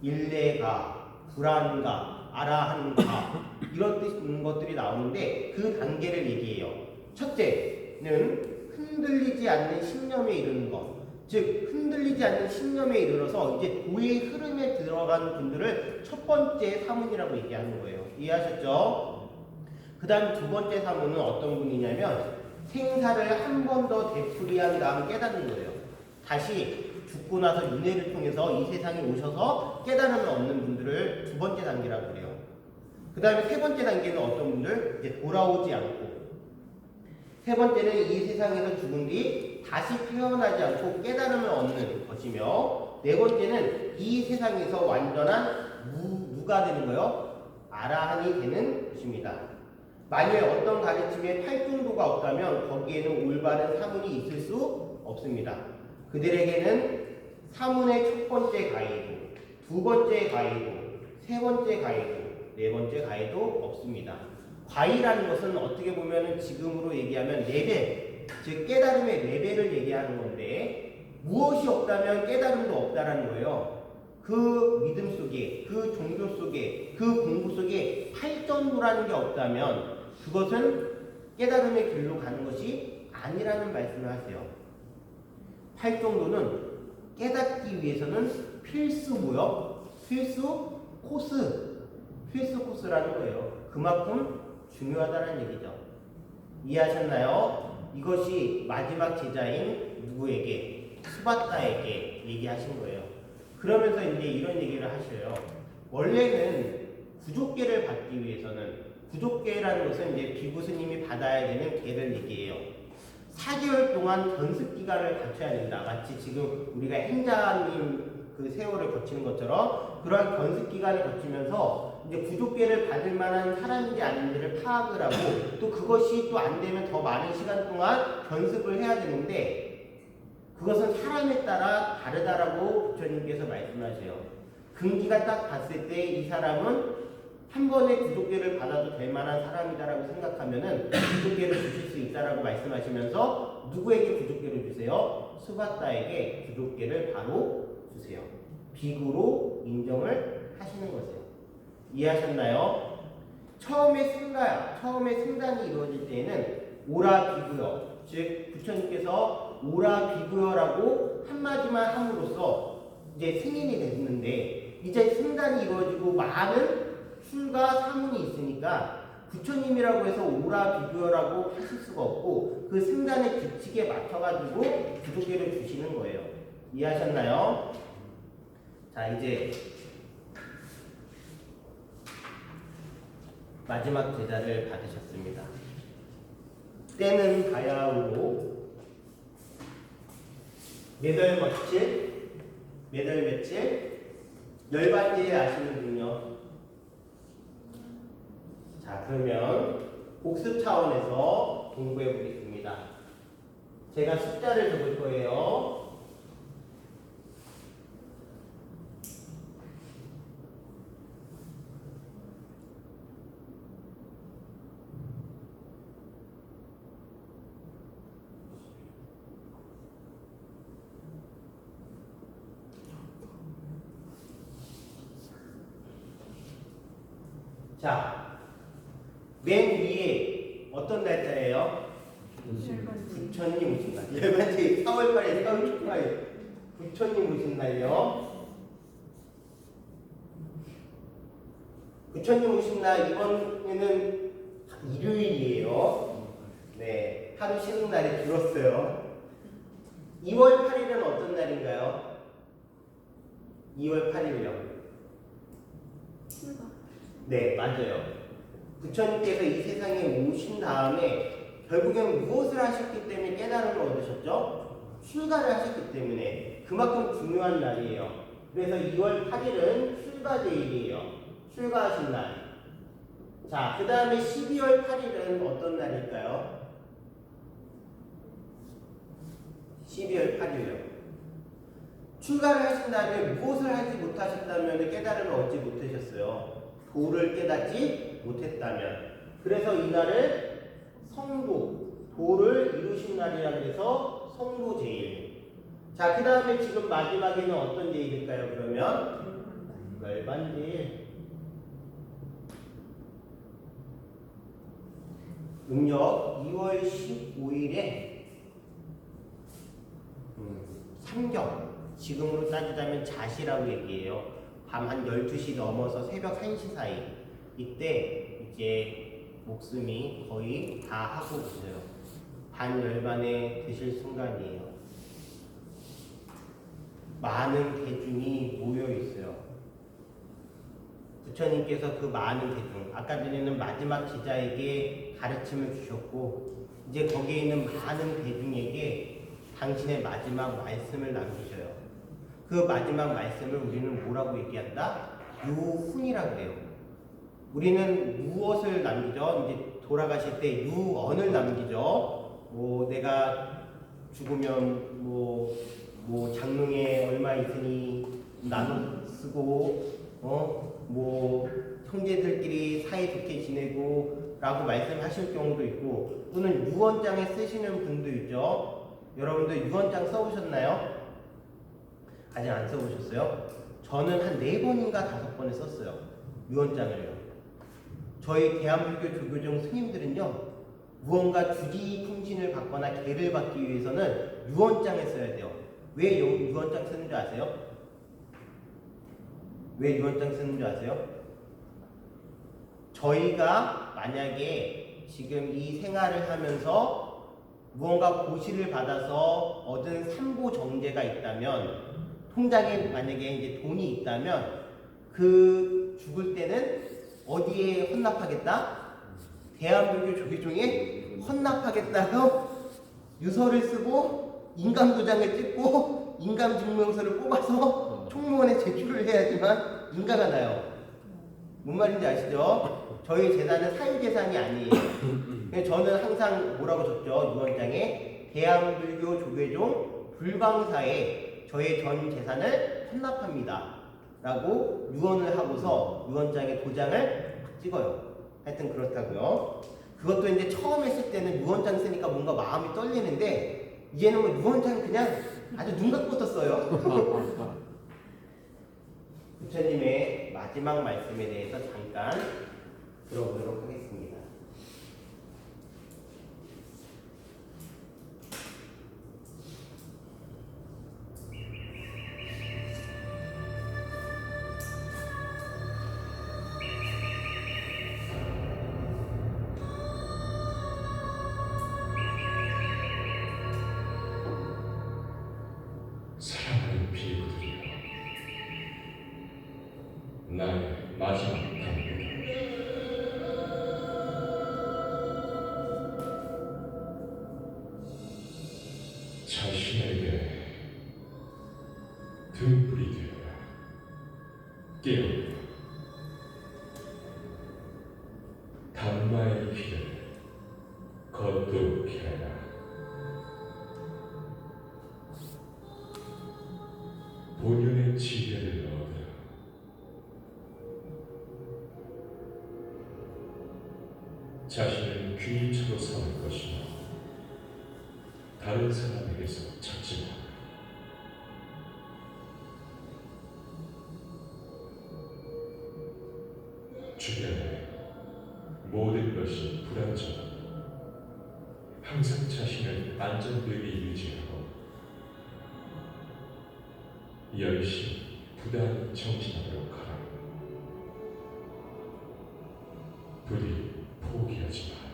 일례가, 불안가, 아라한가 이런 것들이 나오는데 그 단계를 얘기해요. 첫째는 흔들리지 않는 신념에 이르는 것. 즉 흔들리지 않는 신념에 이르러서 이제 도의 흐름에 들어간 분들을 첫 번째 사문이라고 얘기하는 거예요. 이해하셨죠? 그 다음 두 번째 사문은 어떤 분이냐면 생사를 한 번 더 되풀이한 다음 깨닫는 거예요. 다시 죽고 나서 윤회를 통해서 이 세상에 오셔서 깨달음을 얻는 분들을 두 번째 단계라고 그래요. 그 다음에 세 번째 단계는 어떤 분들? 이제 돌아오지 않고, 세 번째는 이 세상에서 죽은 뒤 다시 태어나지 않고 깨달음을 얻는 것이며, 네 번째는 이 세상에서 완전한 무가 되는 거요. 아라한이 되는 것입니다. 만약에 어떤 가르침에 8중도가 없다면 거기에는 올바른 사문이 있을 수 없습니다. 그들에게는 사문의 첫 번째 가이도, 두 번째 가이도, 세 번째 가이도, 네 번째 가이도 없습니다. 과이라는 것은 어떻게 보면 지금으로 얘기하면 레벨, 즉 깨달음의 레벨을 얘기하는 건데 무엇이 없다면 깨달음도 없다라는 거예요. 그 믿음 속에, 그 종교 속에, 그 공부 속에 8정도라는 게 없다면 그것은 깨달음의 길로 가는 것이 아니라는 말씀을 하세요. 8정도는 깨닫기 위해서는 필수고요. 필수 코스라는 거예요. 그만큼 중요하다는 얘기죠. 이해하셨나요? 이것이 마지막 제자인 누구에게? 수바타에게 얘기하신 거예요. 그러면서 이제 이런 얘기를 하셔요. 원래는 구족계를 받기 위해서는, 구족계라는 것은 이제 비구 스님이 받아야 되는 계를 얘기해요. 4개월 동안 견습 기간을 갖춰야 된다. 마치 지금 우리가 행자님 그 세월을 거치는 것처럼 그러한 견습 기간을 거치면서 이제 구족계를 받을 만한 사람인지 아닌지를 파악을 하고, 또 그것이 또 안 되면 더 많은 시간 동안 견습을 해야 되는데 그것은 사람에 따라 다르다라고 부처님께서 말씀하세요. 금기가 딱 봤을 때 이 사람은 한 번에 구족계를 받아도 될 만한 사람이다라고 생각하면은 구족계를 주실 수 있다라고 말씀하시면서 누구에게 구족계를 주세요? 수바타에게 구족계를 바로 주세요. 비구로 인정을 하시는 거세요. 이해하셨나요? 처음에 승단이 이루어질 때에는 오라 비구여, 즉 부처님께서 오라 비구여라고 한마디만 함으로써 이제 승인이 됐는데, 이제 승단이 이루어지고 많은 술과 사문이 있으니까 부처님이라고 해서 오라 비구여라고 하실 수가 없고 그 승단의 규칙에 맞춰가지고 구족계를 주시는 거예요. 이해하셨나요? 자, 이제 마지막 제자를 받으셨습니다. 때는 바야흐로 몇월 며칠? 몇월 며칠? 열반지에 아시는군요. 자, 그러면 복습 차원에서 공부해 보겠습니다. 제가 숫자를 적을 거예요. 자, 맨 위에 어떤 날짜예요? 부처님 오신 날. 열반지 4월 8일, 4월 초과일. 부처님 오신 날요. 부처님 오신 날 이번에는 일요일이에요. 네, 하루 쉬는 날이 줄었어요. 2월 8일은 어떤 날인가요? 2월 8일요. 네, 맞아요. 부처님께서 이 세상에 오신 다음에 결국엔 무엇을 하셨기 때문에 깨달음을 얻으셨죠? 출가를 하셨기 때문에 그만큼 중요한 날이에요. 그래서 2월 8일은 출가제일이에요. 출가하신 날. 자, 그 다음에 12월 8일은 어떤 날일까요? 12월 8일요. 출가를 하신 다음에 무엇을 하지 못하셨다면 깨달음을 얻지 못하셨어요. 도를 깨닫지 못했다면. 그래서 이날을 성도, 도를 이루신 날이라 그래서 성도제일. 자, 그 다음에 지금 마지막에는 어떤 제일일까요? 그러면 열반제일. 음력 2월 15일에 삼경, 지금으로 따지자면 자시라고 얘기해요. 밤 한 12시 넘어서 새벽 1시 사이, 이때 이제 목숨이 거의 다 하고 있어요. 반열반에 드실 순간이에요. 많은 대중이 모여 있어요. 부처님께서 그 많은 대중, 아까 전에는 마지막 제자에게 가르침을 주셨고, 이제 거기에 있는 많은 대중에게 당신의 마지막 말씀을 남기셔요. 그 마지막 말씀을 우리는 뭐라고 얘기한다? 유훈이라고 해요. 우리는 무엇을 남기죠? 이제 돌아가실 때 유언을 남기죠. 뭐 내가 죽으면 뭐 장롱에 얼마 있으니 나눠 쓰고, 뭐 형제들끼리 사이좋게 지내고 라고 말씀하실 경우도 있고, 또는 유언장에 쓰시는 분도 있죠. 여러분들 유언장 써보셨나요? 아직 안 써보셨어요? 저는 한 4번인가 5번을 썼어요. 유언장을요. 저희 대한불교 조교종 스님들은요, 무언가 주지통신을 받거나 계를 받기 위해서는 유언장을 써야 돼요. 왜 유언장 쓰는 줄 아세요? 왜 유언장 쓰는 줄 아세요? 저희가 만약에 지금 이 생활을 하면서 무언가 고시를 받아서 얻은 삼보 정제가 있다면, 통장에 만약에 이제 돈이 있다면 그 죽을 때는 어디에 헌납하겠다? 대한불교 조계종에 헌납하겠다고 유서를 쓰고 인감도장을 찍고 인감증명서를 뽑아서 총무원에 제출을 해야지만 인가가 나요. 뭔 말인지 아시죠? 저희 재단은 사유재산이 아니에요. 저는 항상 뭐라고 적죠? 유언장에 대한불교 조계종 불광사에 저의 전 재산을 헌납합니다 라고 유언을 하고서 유언장에 도장을 찍어요. 하여튼 그렇다고요. 그것도 이제 처음 했을 때는 유언장 쓰니까 뭔가 마음이 떨리는데, 이제는 뭐 유언장 그냥 아주 눈 감고부터 써요. 부처님의 마지막 말씀에 대해서 잠깐 들어보도록 하겠습니다. 사랑하는 비구들이여, 나의 마지막 당부다. 깨어라. 단마의 길을 걷도록 해라. 본연의 지혜를 얻으라. 자신을 귀인처로 삼을 것이며 다른 사람에게서 찾지 마라. 주변에 모든 것이 불안정하고 항상 자신을 안정되게 유지하고 열심히 부단히 정진하도록 하라. 부디 포기하지 마라.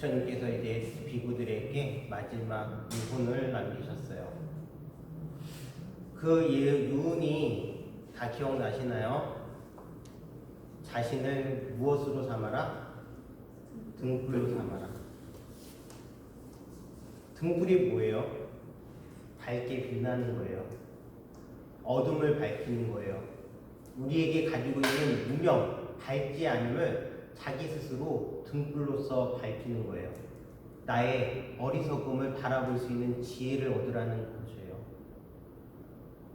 부처님께서 이제 비구들에게 마지막 유훈을 남기셨어요. 그 유훈이 다 기억나시나요? 자신을 무엇으로 삼아라? 등불로 삼아라. 등불이 뭐예요? 밝게 빛나는 거예요. 어둠을 밝히는 거예요. 우리에게 가지고 있는 무명, 밝지 않음을 자기 스스로 등불로서 밝히는 거예요. 나의 어리석음을 바라볼 수 있는 지혜를 얻으라는 것이에요.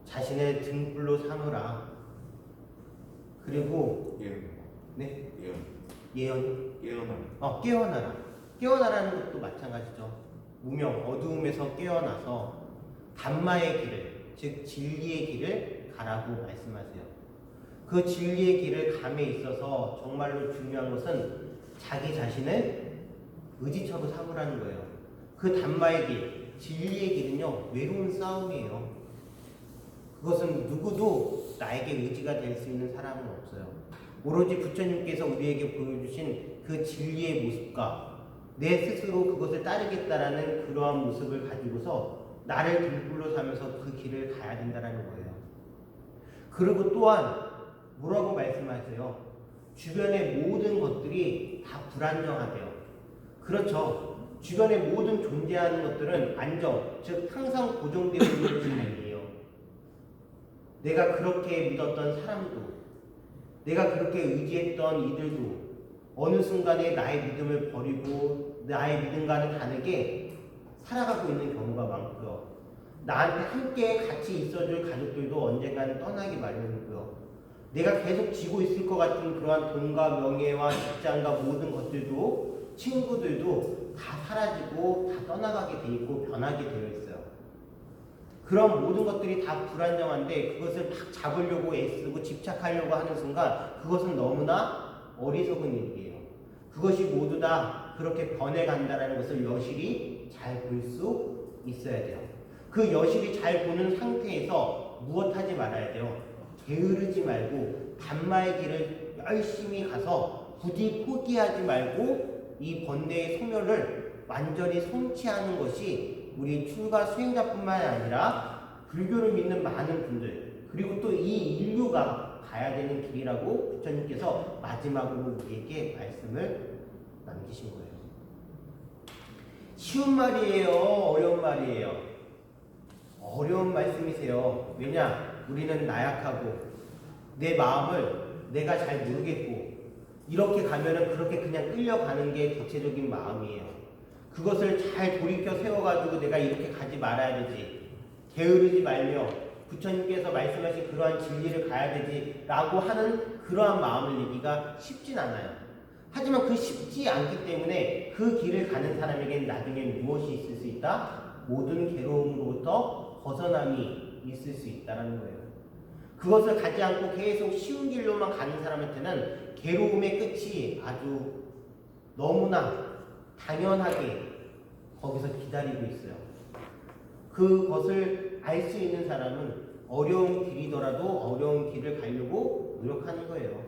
자신을 등불로 삼으라. 그리고 네? 깨어나라. 깨어나라는 것도 마찬가지죠. 무명, 어두움에서 깨어나서 단마의 길을, 즉 진리의 길을 가라고 말씀하세요. 그 진리의 길을 감에 있어서 정말로 중요한 것은 자기 자신을 의지처로 삼으라는 거예요. 그 단마의 길, 진리의 길은요, 외로운 싸움이에요. 그것은 누구도 나에게 의지가 될 수 있는 사람은 없어요. 오로지 부처님께서 우리에게 보여주신 그 진리의 모습과 내 스스로 그것을 따르겠다라는 그러한 모습을 가지고서 나를 등불로 삼아서 그 길을 가야 된다는 거예요. 그리고 또한 뭐라고 말씀하세요? 주변의 모든 것들이 다 불안정하대요. 그렇죠. 주변의 모든 존재하는 것들은 안정, 즉 항상 고정되어 있는 삶이에요. 내가 그렇게 믿었던 사람도, 내가 그렇게 의지했던 이들도 어느 순간에 나의 믿음을 버리고 나의 믿음과는 다르게 살아가고 있는 경우가 많고요. 나한테 함께 같이 있어줄 가족들도 언젠가는 떠나기 마련이고요. 내가 계속 지고 있을 것 같은 그러한 돈과 명예와 직장과 모든 것들도, 친구들도 다 사라지고 다 떠나가게 돼 있고 변하게 되어 있어요. 그런 모든 것들이 다 불안정한데 그것을 막 잡으려고 애쓰고 집착하려고 하는 순간 그것은 너무나 어리석은 일이에요. 그것이 모두 다 그렇게 변해간다는 것을 여실히 잘 볼 수 있어야 돼요. 그 여실히 잘 보는 상태에서 무엇하지 말아야 돼요? 게으르지 말고 단마의 길을 열심히 가서 부디 포기하지 말고 이 번뇌의 소멸을 완전히 성취하는 것이 우리 출가 수행자뿐만 아니라 불교를 믿는 많은 분들, 그리고 또 이 인류가 가야 되는 길이라고 부처님께서 마지막으로 우리에게 말씀을 남기신 거예요. 쉬운 말이에요? 어려운 말이에요? 어려운 말씀이세요. 왜냐? 우리는 나약하고 내 마음을 내가 잘 모르겠고 이렇게 가면은 그렇게 그냥 끌려가는 게 대체적인 마음이에요. 그것을 잘 돌이켜 세워가지고 내가 이렇게 가지 말아야 되지, 게으르지 말며 부처님께서 말씀하신 그러한 진리를 가야 되지 라고 하는 그러한 마음을 내기가 쉽진 않아요. 하지만 그 쉽지 않기 때문에 그 길을 가는 사람에게는 나중에 무엇이 있을 수 있다? 모든 괴로움으로부터 벗어남이 있을 수 있다는 거예요. 그것을 가지 않고 계속 쉬운 길로만 가는 사람한테는 괴로움의 끝이 아주 너무나 당연하게 거기서 기다리고 있어요. 그것을 알 수 있는 사람은 어려운 길이더라도 어려운 길을 가려고 노력하는 거예요.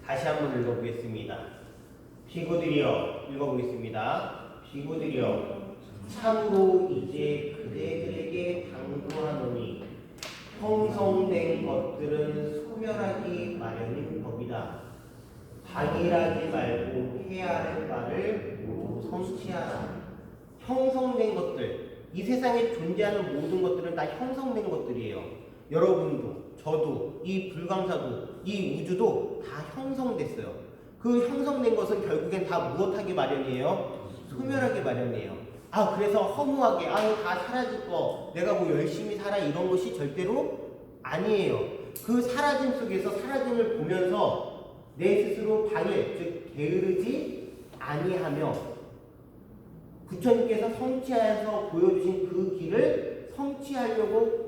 다시 한번 읽어보겠습니다. 비구들이여, 읽어보겠습니다. 비구들이여, 참으로 이제 그대들에게 당부하노니 형성된 것들은 소멸하기 마련인 법이다. 방일하지 말고 해야 할 바를 모두 성취하라. 형성된 것들, 이 세상에 존재하는 모든 것들은 다 형성된 것들이에요. 여러분도, 저도, 이 불광사도, 이 우주도 다 형성됐어요. 그 형성된 것은 결국엔 다 무엇하기 마련이에요? 소멸하기 마련이에요. 아, 그래서 허무하게, 아유, 다 사라질 거, 내가 뭐 열심히 살아, 이런 것이 절대로 아니에요. 그 사라짐 속에서 사라짐을 보면서 내 스스로 방일, 즉, 게으르지 아니하며 부처님께서 성취하여서 보여주신 그 길을 성취하려고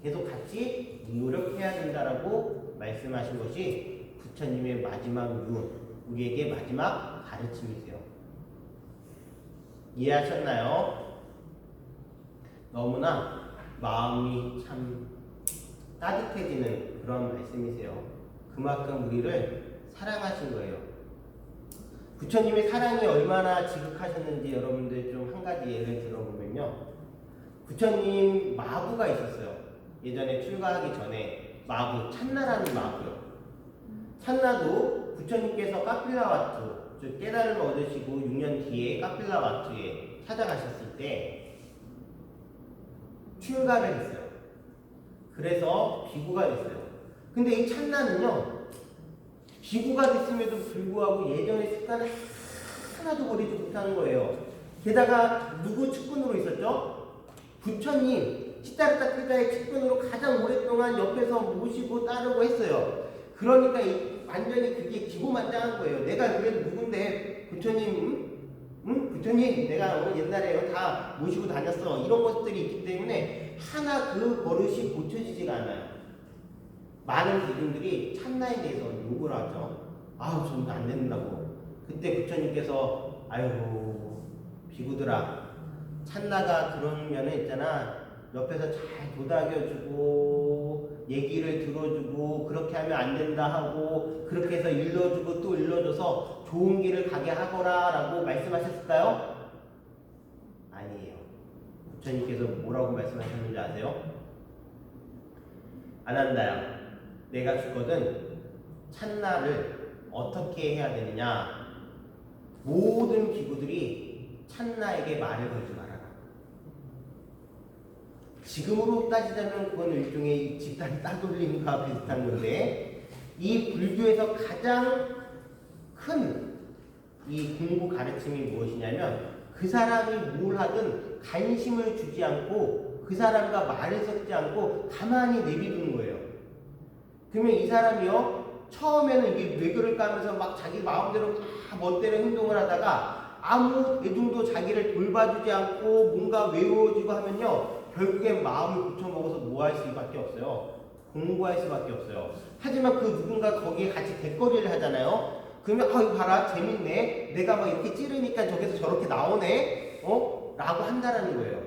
계속 같이 노력해야 된다라고 말씀하신 것이 부처님의 마지막 유언, 우리에게 마지막 가르침이세요. 이해하셨나요? 너무나 마음이 참 따뜻해지는 그런 말씀이세요. 그만큼 우리를 사랑하신 거예요. 부처님의 사랑이 얼마나 지극하셨는지 여러분들 좀 한 가지 예를 들어보면요. 부처님 마부가 있었어요. 예전에 출가하기 전에 마부, 찬나라는 마부요. 찬나도 부처님께서 카필라와투, 즉 깨달음을 얻으시고 6년 뒤에 카필라와투에 찾아가셨을 때 출가를 했어요. 그래서 비구가 됐어요. 근데 이 찬나는요, 비구가 됐음에도 불구하고 예전의 습관을 하나도 버리지 못하는 거예요. 게다가 누구 측근으로 있었죠? 부처님, 시타르타 태자의 측근으로 가장 오랫동안 옆에서 모시고 따르고 했어요. 그러니까 완전히 그게 기고만장한 거예요. 내가 그래도 누군데 부처님, 부처님 내가 옛날에 다 모시고 다녔어. 이런 것들이 있기 때문에 하나 그 버릇이 고쳐지지가 않아요. 많은 대중들이 찬나에 대해서 욕을 하죠. 아우, 저는 안 된다고. 그때 부처님께서 아이고 비구들아, 찬나가 그런 면에 있잖아. 옆에서 잘 도닥여주고 얘기를 들어주고 그렇게 하면 안 된다 하고 그렇게 해서 일러주고 또 일러줘서 좋은 길을 가게 하거라 라고 말씀하셨을까요? 아니에요. 부처님께서 뭐라고 말씀하셨는지 아세요? 아난다야, 내가 주거든 찬나를 어떻게 해야 되느냐. 모든 비구들이 찬나에게 말을 걸지 말아라. 지금으로 따지자면 그건 일종의 집단 따돌림과 비슷한 건데, 이 불교에서 가장 큰 이 공부 가르침이 무엇이냐면 그 사람이 뭘 하든 관심을 주지 않고 그 사람과 말을 섞지 않고 가만히 내비두는 거예요. 그러면 이 사람이요, 처음에는 이게 왜 그럴까 하면서 막 자기 마음대로 멋대로 행동을 하다가 아무 대중도 자기를 돌봐주지 않고 뭔가 외로워지고 하면요, 결국엔 마음을 고쳐먹어서 뭐 할 수밖에 없어요? 공부할 수밖에 없어요. 하지만 그 누군가 거기에 같이 대거리를 하잖아요. 그러면 이거 봐라, 재밌네, 내가 막 이렇게 찌르니까 저기서 저렇게 나오네, 라고 한다라는 거예요.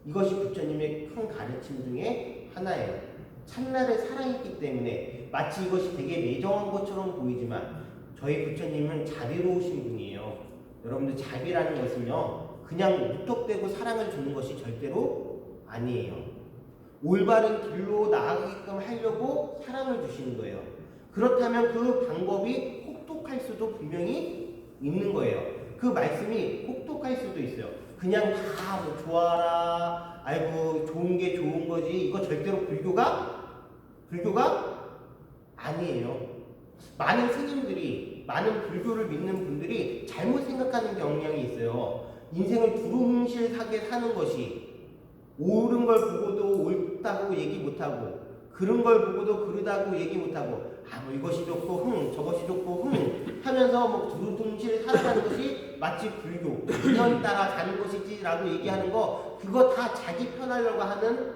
이것이 부처님의 큰 가르침 중에 하나예요. 찬나를 사랑했기 때문에 마치 이것이 되게 매정한 것처럼 보이지만 저희 부처님은 자비로우신 분이에요. 여러분들, 자비라는 것은요, 그냥 무턱대고 사랑을 주는 것이 절대로 아니에요. 올바른 길로 나아가게끔 하려고 사랑을 주시는 거예요. 그렇다면 그 방법이 혹독할 수도 분명히 있는 거예요. 그 말씀이 혹독할 수도 있어요. 그냥 다 뭐 좋아라, 아이고 좋은 게 좋은 거지, 이거 절대로 불교가 아니에요. 많은 스님들이, 많은 불교를 믿는 분들이 잘못 생각하는 경향이 있어요. 인생을 두루뭉실하게 사는 것이, 옳은 걸 보고도 옳다고 얘기 못하고 그런 걸 보고도 그르다고 얘기 못하고 뭐 이것이 좋고 저것이 좋고 하면서 뭐 두루뭉실 살아가는 것이 마치 불교 인연 따라 가는 것이지라고 얘기하는 거 그거 다 자기 편하려고 하는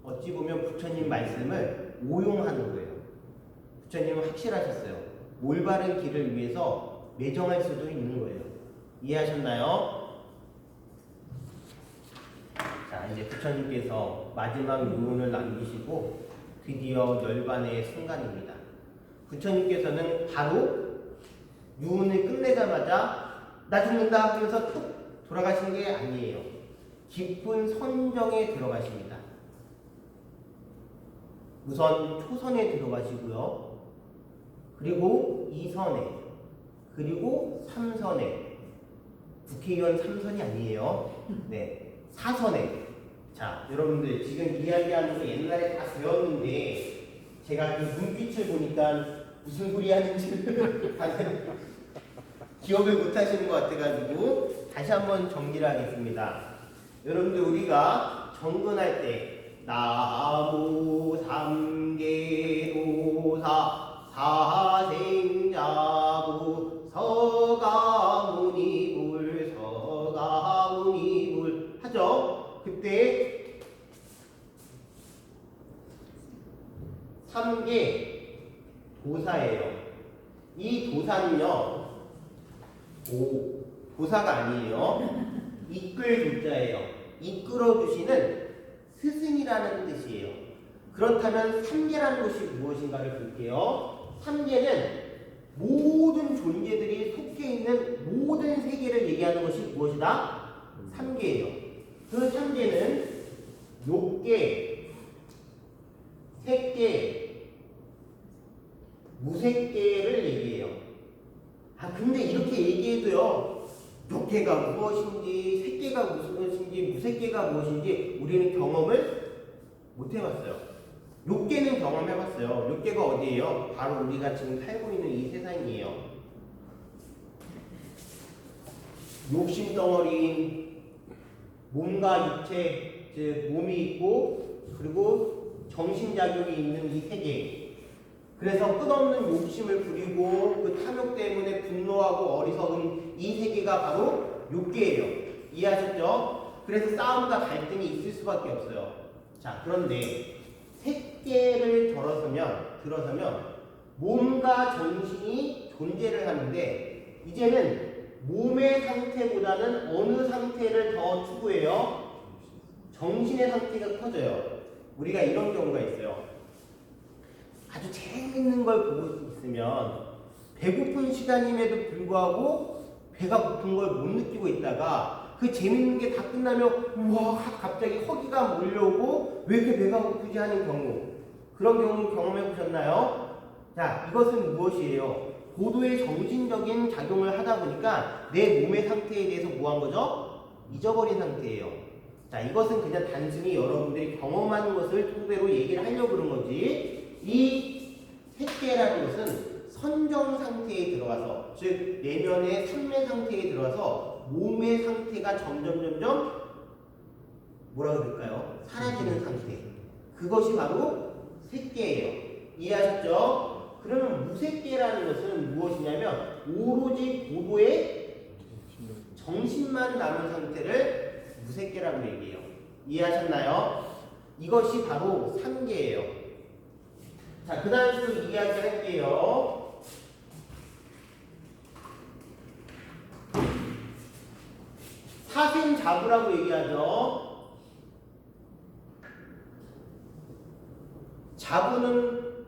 어찌 보면 부처님 말씀을 오용하는 거예요. 부처님은 확실하셨어요. 올바른 길을 위해서 매정할 수도 있는 거예요. 이해하셨나요? 자, 이제 부처님께서 마지막 유언을 남기시고 드디어 열반의 순간입니다. 부처님께서는 바로 유언을 끝내자마자 나 죽는다 하면서 툭 돌아가신 게 아니에요. 깊은 선정에 들어가십니다. 우선 초선에 들어가시고요. 그리고 2선에, 그리고 3선에, 국회의원 3선이 아니에요. 네, 4선에. 자, 여러분들 지금 이야기하는 거 옛날에 다 배웠는데 제가 그 눈빛을 보니까 무슨 소리 하는지 기억을 못 하시는 것 같아가지고 다시 한번 정리를 하겠습니다. 여러분들 우리가 정근할 때 나무 삼계도사 사생자부 서가모니불 서가모니불 하죠. 그때 3개 도사예요. 이 도사는요 도사가 아니에요. 이끌 도자예요. 이끌어주시는 스승이라는 뜻이에요. 그렇다면 3계라는 것이 무엇인가를 볼게요. 3계는 모든 존재들이 속해 있는 모든 세계를 얘기하는 것이 무엇이다? 3계예요. 그 3계는 욕계, 색계, 무색계를 얘기해요. 아 근데 이렇게 얘기해도요. 욕계가 무엇인지, 색계가 무엇인지, 무색계가 무엇인지 우리는 경험을 못 해봤어요. 욕계는 경험해봤어요. 욕계가 어디예요? 바로 우리가 지금 살고 있는 이 세상이에요. 욕심 덩어리인 몸과 육체, 즉 몸이 있고 그리고 정신작용이 있는 이 세계. 그래서 끝없는 욕심을 부리고 그 탐욕 때문에 분노하고 어리석은 이 세계가 바로 욕계예요. 이해하셨죠? 그래서 싸움과 갈등이 있을 수밖에 없어요. 자, 그런데 색계를 들어서면 몸과 정신이 존재를 하는데 이제는 몸의 상태보다는 어느 상태를 더 추구해요? 정신의 상태가 커져요. 우리가 이런 경우가 있어요. 아주 재밌는 걸 보고 있으면 배고픈 시간임에도 불구하고 배가 고픈 걸 못 느끼고 있다가 그 재밌는 게 다 끝나면 우와 갑자기 허기가 몰려오고 왜 이렇게 배가 고프지 하는 경우, 그런 경우 경험해 보셨나요? 자, 이것은 무엇이에요? 고도의 정신적인 작용을 하다 보니까 내 몸의 상태에 대해서 뭐 한 거죠? 잊어버린 상태예요. 자, 이것은 그냥 단순히 여러분들이 경험하는 것을 토대로 얘기를 하려고 그런 거지, 이 색계라는 것은 선정 상태에 들어가서, 즉 내면의 삼매 상태에 들어가서 몸의 상태가 점점 뭐라 그럴까요? 사라지는 상태. 그것이 바로 색계예요. 이해하셨죠? 그러면 무색계라는 것은 무엇이냐면 오로지 고도의 정신만 남은 상태를 무색계라고 얘기해요. 이해하셨나요? 이것이 바로 3계예요. 자, 그 다음 또 이야기할게요. 사생자부라고 얘기하죠. 자부는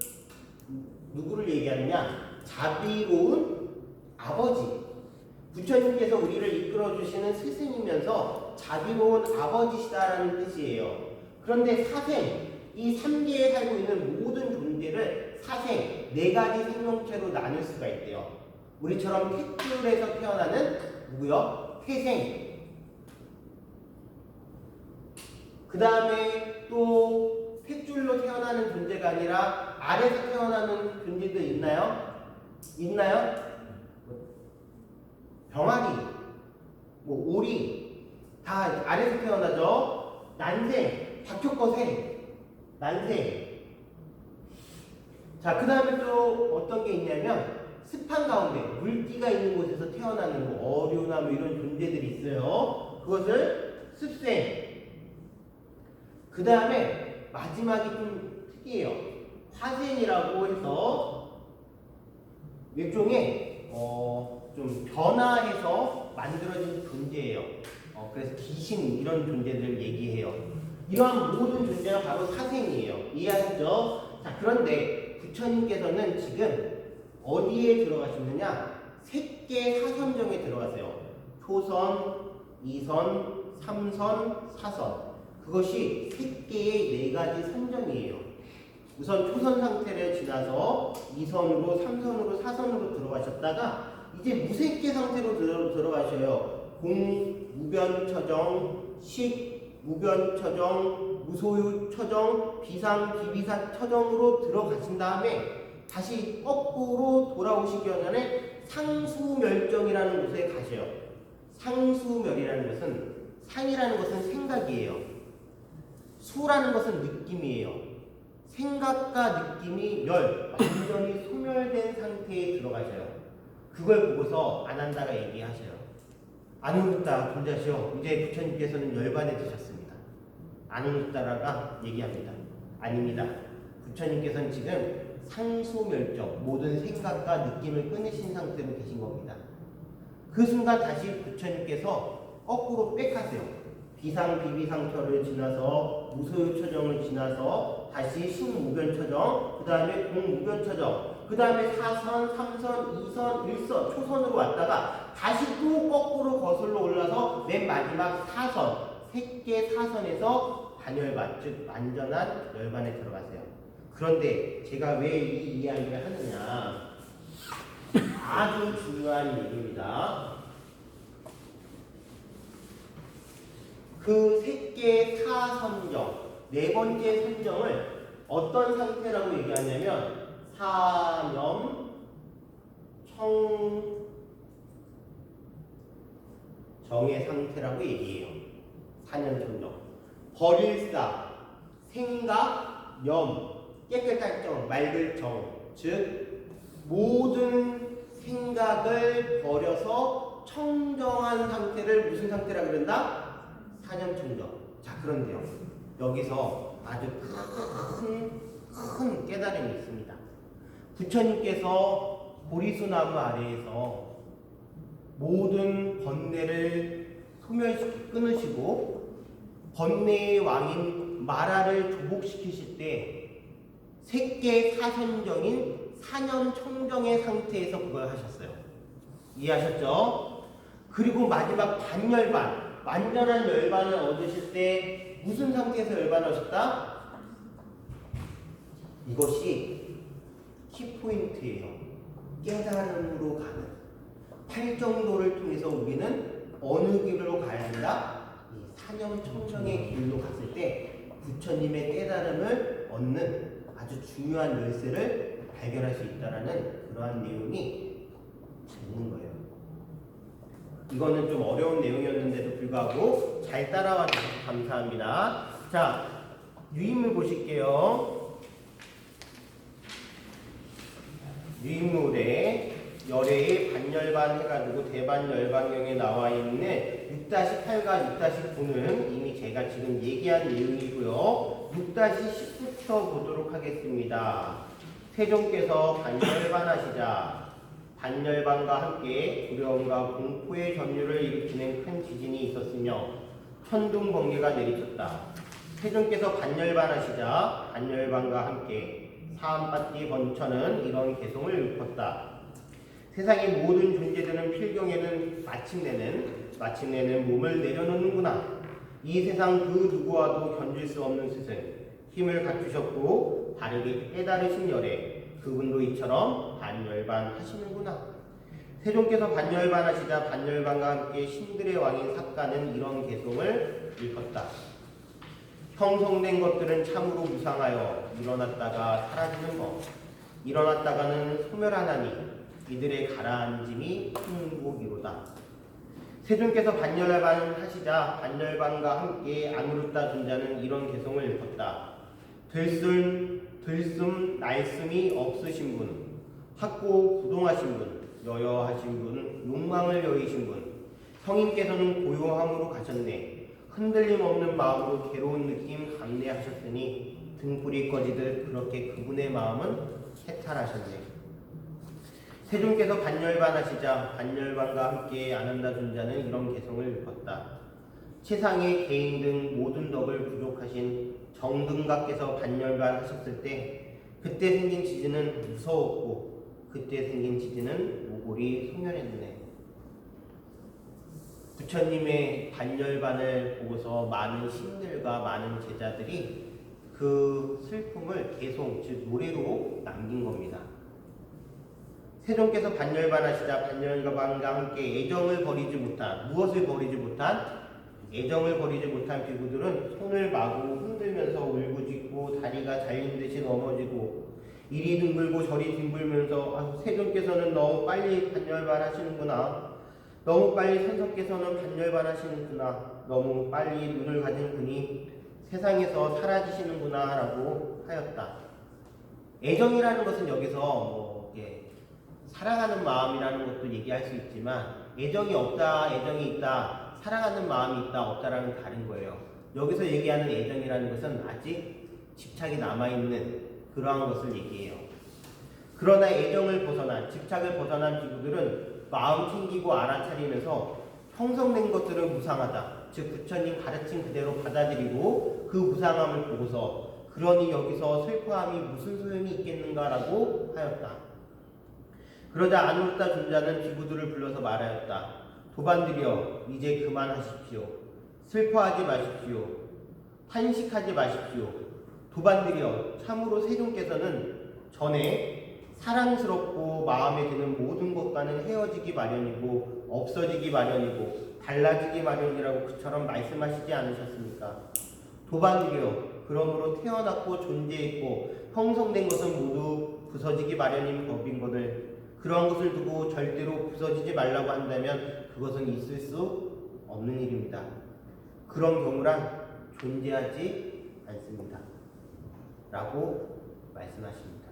누구를 얘기하느냐? 자비로운 아버지. 부처님께서 우리를 이끌어주시는 스승이면서 자비로운 아버지시다라는 뜻이에요. 그런데 사생, 이 3계에 살고 있는 모든 존재를 사생, 4가지 생명체로 나눌 수가 있대요. 우리처럼 탯줄에서 태어나는 누구요? 태생. 그 다음에 또 탯줄로 태어나는 존재가 아니라 알에서 태어나는 존재들 있나요? 있나요? 병아리, 뭐 오리, 다 알에서 태어나죠? 난생, 박효거생, 난생. 자, 그 다음에 또 어떤 게 있냐면 습한 가운데 물기가 있는 곳에서 태어나는 거, 어류나 뭐 이런 존재들이 있어요. 그것을 습생. 그 다음에 마지막이 좀 특이해요. 화생이라고 해서 일종의 좀 변화해서 만들어진 존재예요. 그래서 귀신 이런 존재들을 얘기해요. 이러한 모든 존재가 바로 사생이에요. 이해하시죠? 자, 그런데 부처님께서는 지금 어디에 들어가시느냐? 색계 사선정에 들어가세요. 초선, 이선, 삼선, 사선. 그것이 색계의 네 가지 선정이에요. 우선 초선 상태를 지나서 2선으로, 3선으로, 4선으로 들어가셨다가 이제 무색계 상태로 들어가셔요. 공, 무변, 처정, 식, 무변, 처정, 무소유, 처정, 비상, 비비사, 처정으로 들어가신 다음에 다시 거꾸로 돌아오시기 전에 상수멸정이라는 곳에 가셔요. 상수멸이라는 것은, 상이라는 것은 생각이에요. 수라는 것은 느낌이에요. 생각과 느낌이 완전히 소멸된 상태에 들어가셔요. 그걸 보고서 아난다가 얘기하셔요. 아누르타 분자시오. 이제 부처님께서는 열반에 드셨습니다. 아누르타라가 얘기합니다. 아닙니다. 부처님께서는 지금 상수멸정, 모든 생각과 느낌을 끊으신 상태로 계신 겁니다. 그 순간 다시 부처님께서 거꾸로 빽하세요. 비상, 비비상처를 지나서 무소유처정을 지나서 다시 신무변처정, 그 다음에 공무변처정, 그 다음에 4선, 3선, 2선, 1선, 초선으로 왔다가 다시 또 거꾸로 거슬러 올라서 맨 마지막 4선, 색계 4선에서 반열반, 즉 완전한 열반에 들어가세요. 그런데 제가 왜 이 이야기를 하느냐, 아주 중요한 얘기입니다. 그 색계 사선정, 네 번째 선정을 어떤 상태라고 얘기하냐면 사념, 청정의 상태라고 얘기해요. 사념, 청정. 버릴사, 생각, 염, 깨끗한 정, 맑을 정, 즉 모든 생각을 버려서 청정한 상태를 무슨 상태라 그런다? 사념청정. 자, 그런데요, 여기서 아주 큰 깨달음이 있습니다. 부처님께서 보리수나무 아래에서 모든 번뇌를 소멸시키고 끊으시고 번뇌의 왕인 마라를 조복시키실 때 색계 사선정인 사념청정의 상태에서 그걸 하셨어요. 이해하셨죠? 그리고 마지막 반열반, 완전한 열반을 얻으실 때 무슨 상태에서 열반을 하셨다? 이것이 키포인트예요. 깨달음으로 가는 팔정도를 통해서 우리는 어느 길로 가야 한다? 이 사념청정의 길로 갔을 때 부처님의 깨달음을 얻는 아주 중요한 열쇠를 발견할 수 있다는 그러한 내용이 있는 거예요. 이거는 좀 어려운 내용이었는데도 불구하고 잘 따라와 주셔서 감사합니다. 자, 유인물 보실게요. 유인물에 열애의 반열반 해가지고 대반열반경에 나와 있는 6-8과 6-9는 이미 제가 지금 얘기한 내용이고요. 6-10부터 보도록 하겠습니다. 세종께서 반열반 하시자 반열반과 함께 두려움과 공포의 전율을 일으키는 큰 지진이 있었으며 천둥 번개가 내리쳤다. 세종께서 반열반 하시자 반열반과 함께 사암바띠 번처는 이런 개성을 읊었다. 세상의 모든 존재들은 필경에는 마침내는 몸을 내려놓는구나. 이 세상 그 누구와도 견딜 수 없는 스승, 힘을 갖추셨고 바르게 깨달으신 열애, 그분도 이처럼 반열반 하시는구나. 세종께서 반열반 하시자 반열반과 함께 신들의 왕인 삭가는 이런 개성을 읊었다. 형성된 것들은 참으로 무상하여 일어났다가 사라지는 것, 일어났다가는 소멸하나니 이들의 가라앉음이 흥복이로다. 세종께서 반열반 하시자 반열반과 함께 아누르타 존자는 이런 개성을 읊었다. 들숨 날숨이 없으신 분, 학고 부동하신 분, 여여하신 분, 욕망을 여의신 분, 성인께서는 고요함으로 가셨네. 흔들림 없는 마음으로 괴로운 느낌 강내하셨으니 등불이 꺼지듯 그렇게 그분의 마음은 해탈하셨네. 세존께서 반열반하시자 반열반과 함께 아난다 존자는 이런 개성을 읽었다. 세상의 개인 등 모든 덕을 부족하신 정등각께서 반열반하셨을 때 그때 생긴 지진은 무서웠고 그때 생긴 지진은 모골이 소멸했네. 부처님의 반열반을 보고서 많은 신들과 많은 제자들이 그 슬픔을 개송, 즉 노래로 남긴 겁니다. 세존께서 반열반하시자 반열반과 함께 애정을 버리지 못한, 무엇을 버리지 못한? 애정을 버리지 못한 비구들은 손을 마구 흔들면서 울부짖고 다리가 잘린 듯이 넘어지고 이리 둥글고 저리 둥글면서 세존께서는 너무 빨리 반열반하시는구나. 너무 빨리 선석께서는 반열반하시는구나. 너무 빨리 눈을 가진 분이 세상에서 사라지시는구나 라고 하였다. 애정이라는 것은 여기서 사랑하는 마음이라는 것도 얘기할 수 있지만 애정이 없다, 애정이 있다, 사랑하는 마음이 있다, 없다라는 게 다른 거예요. 여기서 얘기하는 애정이라는 것은 아직 집착이 남아있는 그러한 것을 얘기해요. 그러나 애정을 벗어난, 집착을 벗어난 비구들은 마음 챙기고 알아차리면서 형성된 것들은 무상하다. 즉 부처님 가르침 그대로 받아들이고 그 무상함을 보고서 그러니 여기서 슬퍼함이 무슨 소용이 있겠는가라고 하였다. 그러자 아누르타 존자는 비구들을 불러서 말하였다. 도반들이여 이제 그만하십시오. 슬퍼하지 마십시오. 탄식하지 마십시오. 도반들이여 참으로 세존께서는 전에 사랑스럽고 마음에 드는 모든 것과는 헤어지기 마련이고 없어지기 마련이고 달라지기 마련이라고 그처럼 말씀하시지 않으셨습니까? 도반들이여 그러므로 태어났고 존재했고 형성된 것은 모두 부서지기 마련인 법인거늘 그러한 것을 두고 절대로 부서지지 말라고 한다면 그것은 있을 수 없는 일입니다. 그런 경우란 존재하지 않습니다. 라고 말씀하십니다.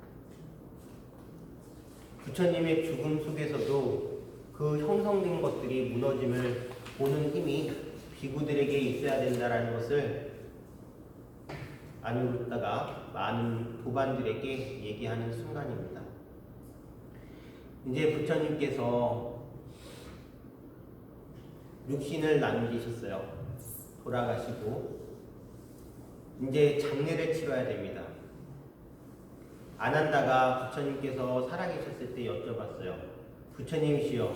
부처님의 죽음 속에서도 그 형성된 것들이 무너짐을 보는 힘이 비구들에게 있어야 된다는 것을 아누르타가 많은 도반들에게 얘기하는 순간입니다. 이제 부처님께서 육신을 남기셨어요. 돌아가시고 이제 장례를 치러야 됩니다. 아난다가 부처님께서 살아계셨을 때 여쭤봤어요. 부처님이시여,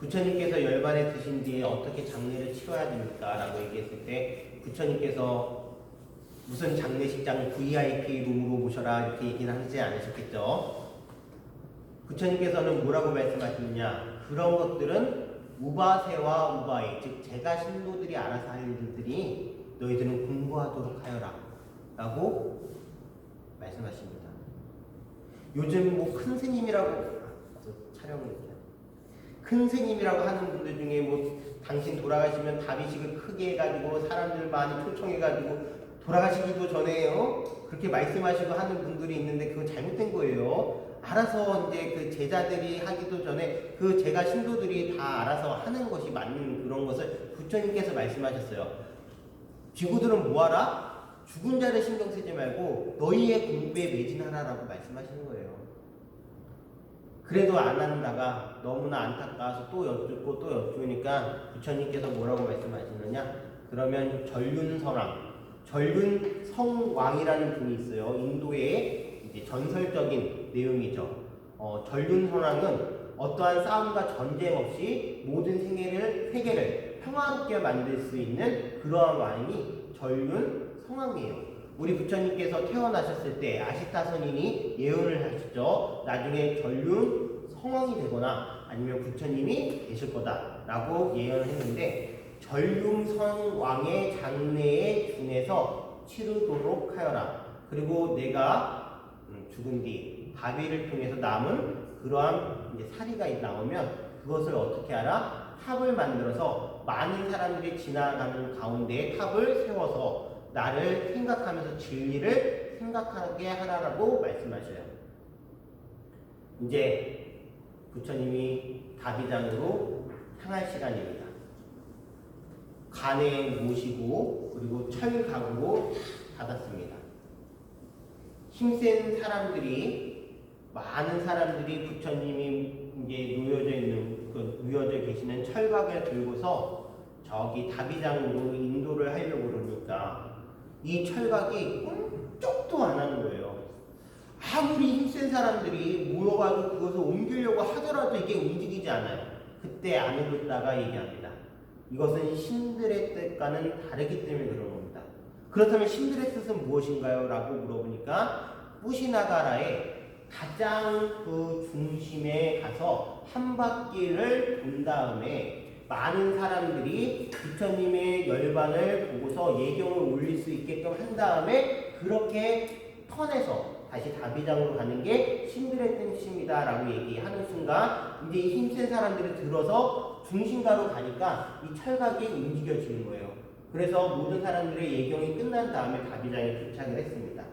부처님께서 열반에 드신 뒤에 어떻게 장례를 치러야 됩니까? 라고 얘기했을 때 부처님께서 무슨 장례식장 VIP 룸으로 모셔라 이렇게 얘기는 하지 않으셨겠죠? 부처님께서는 뭐라고 말씀하시느냐? 그런 것들은 우바세와 우바이, 즉 제가 신도들이 알아서 할 일들이 너희들은 공부하도록 하여라 라고 말씀하십니다. 요즘 뭐 큰 스님이라고 촬영을 했어요. 큰 스님이라고 하는 분들 중에 뭐 당신 돌아가시면 다비식을 크게 해가지고 사람들 많이 초청해가지고 돌아가시기도 전에 그렇게 말씀하시고 하는 분들이 있는데 그건 잘못된 거예요. 알아서 이제 그 제자들이 하기도 전에 그 제가 신도들이 다 알아서 하는 것이 맞는 그런 것을 부처님께서 말씀하셨어요. 비구들은 뭐하라? 죽은 자를 신경 쓰지 말고 너희의 공부에 매진하라라고 말씀하시는 거예요. 그래도 안 한다가 너무나 안타까워서 또 여쭙고 또 여쭈니까 부처님께서 뭐라고 말씀하시느냐? 그러면 전륜성왕이라는 분이 있어요. 인도의 이제 전설적인 내용이죠. 전륜성왕은 어떠한 싸움과 전쟁 없이 모든 세계를 평화롭게 만들 수 있는 그러한 왕이 전륜성왕이에요. 우리 부처님께서 태어나셨을 때 아시타선인이 예언을 하셨죠. 나중에 전륜성왕이 되거나 아니면 부처님이 되실 거다라고 예언을 했는데 전륜성왕의 장래에 준해서 치르도록 하여라. 그리고 내가 죽은 뒤 다비를 통해서 남은 그러한 이제 사리가 나오면 그것을 어떻게 하라? 탑을 만들어서 많은 사람들이 지나가는 가운데에 탑을 세워서 나를 생각하면서 진리를 생각하게 하라라고 말씀하셔요. 이제 부처님이 다비장으로 향할 시간입니다. 간에 모시고 그리고 철각으로 받았습니다. 힘센 사람들이, 많은 사람들이 부처님이 이제 놓여져 계시는 철각을 들고서 저기 다비장으로 인도를 하려고 그러니까 이 철각이 꿈쩍도 안 하는 거예요. 아무리 힘센 사람들이 모여가지고 그것을 옮기려고 하더라도 이게 움직이지 않아요. 그때 아누르타가 얘기합니다. 이것은 신들의 뜻과는 다르기 때문에 그런 겁니다. 그렇다면 신들의 뜻은 무엇인가요? 라고 물어보니까 뿌시나가라의 가장 그 중심에 가서 한 바퀴를 돈 다음에 많은 사람들이 부처님의 열반을 보고서 예경을 올릴 수 있게끔 한 다음에 그렇게 턴해서 다시 다비장으로 가는 게 신들의 뜻입니다 라고 얘기하는 순간 이제 이 힘센 사람들이 들어서 중심가로 가니까 이 철각이 움직여지는 거예요. 그래서 모든 사람들의 예경이 끝난 다음에 다비장에 도착을 했습니다.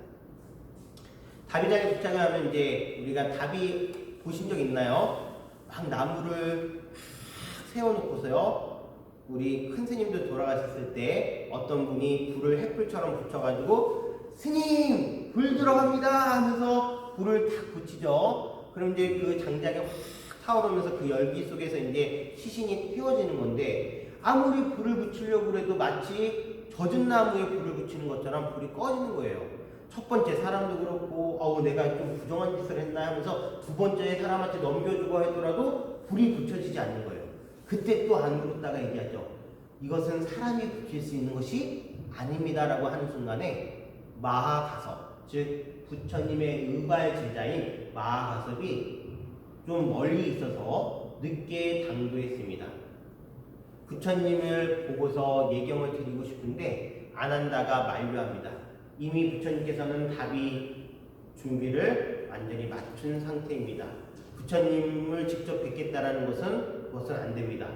다비장에 도착을 하면 이제 우리가 다비 보신 적 있나요? 막 나무를 세워놓고서요. 우리 큰 스님도 돌아가셨을 때 어떤 분이 불을 횃불처럼 붙여가지고 스님 불 들어갑니다 하면서 불을 탁 붙이죠. 그럼 이제 그 장작에 확 타오르면서 그 열기 속에서 이제 시신이 태워지는 건데 아무리 불을 붙이려고 해도 마치 젖은 나무에 불을 붙이는 것처럼 불이 꺼지는 거예요. 첫 번째 사람도 그렇고 내가 좀 부정한 짓을 했나 하면서 두 번째 사람한테 넘겨주고 하더라도 불이 붙여지지 않는 거예요. 그때 또 아누르타가 얘기하죠. 이것은 사람이 붙일 수 있는 것이 아닙니다라고 하는 순간에 마하가섭, 즉 부처님의 의발 제자인 마하가섭이 좀 멀리 있어서 늦게 당도했습니다. 부처님을 보고서 예경을 드리고 싶은데 아난다가 만류합니다. 이미 부처님께서는 답이 준비를 완전히 맞춘 상태입니다. 부처님을 직접 뵙겠다라는 그것은 안 됩니다.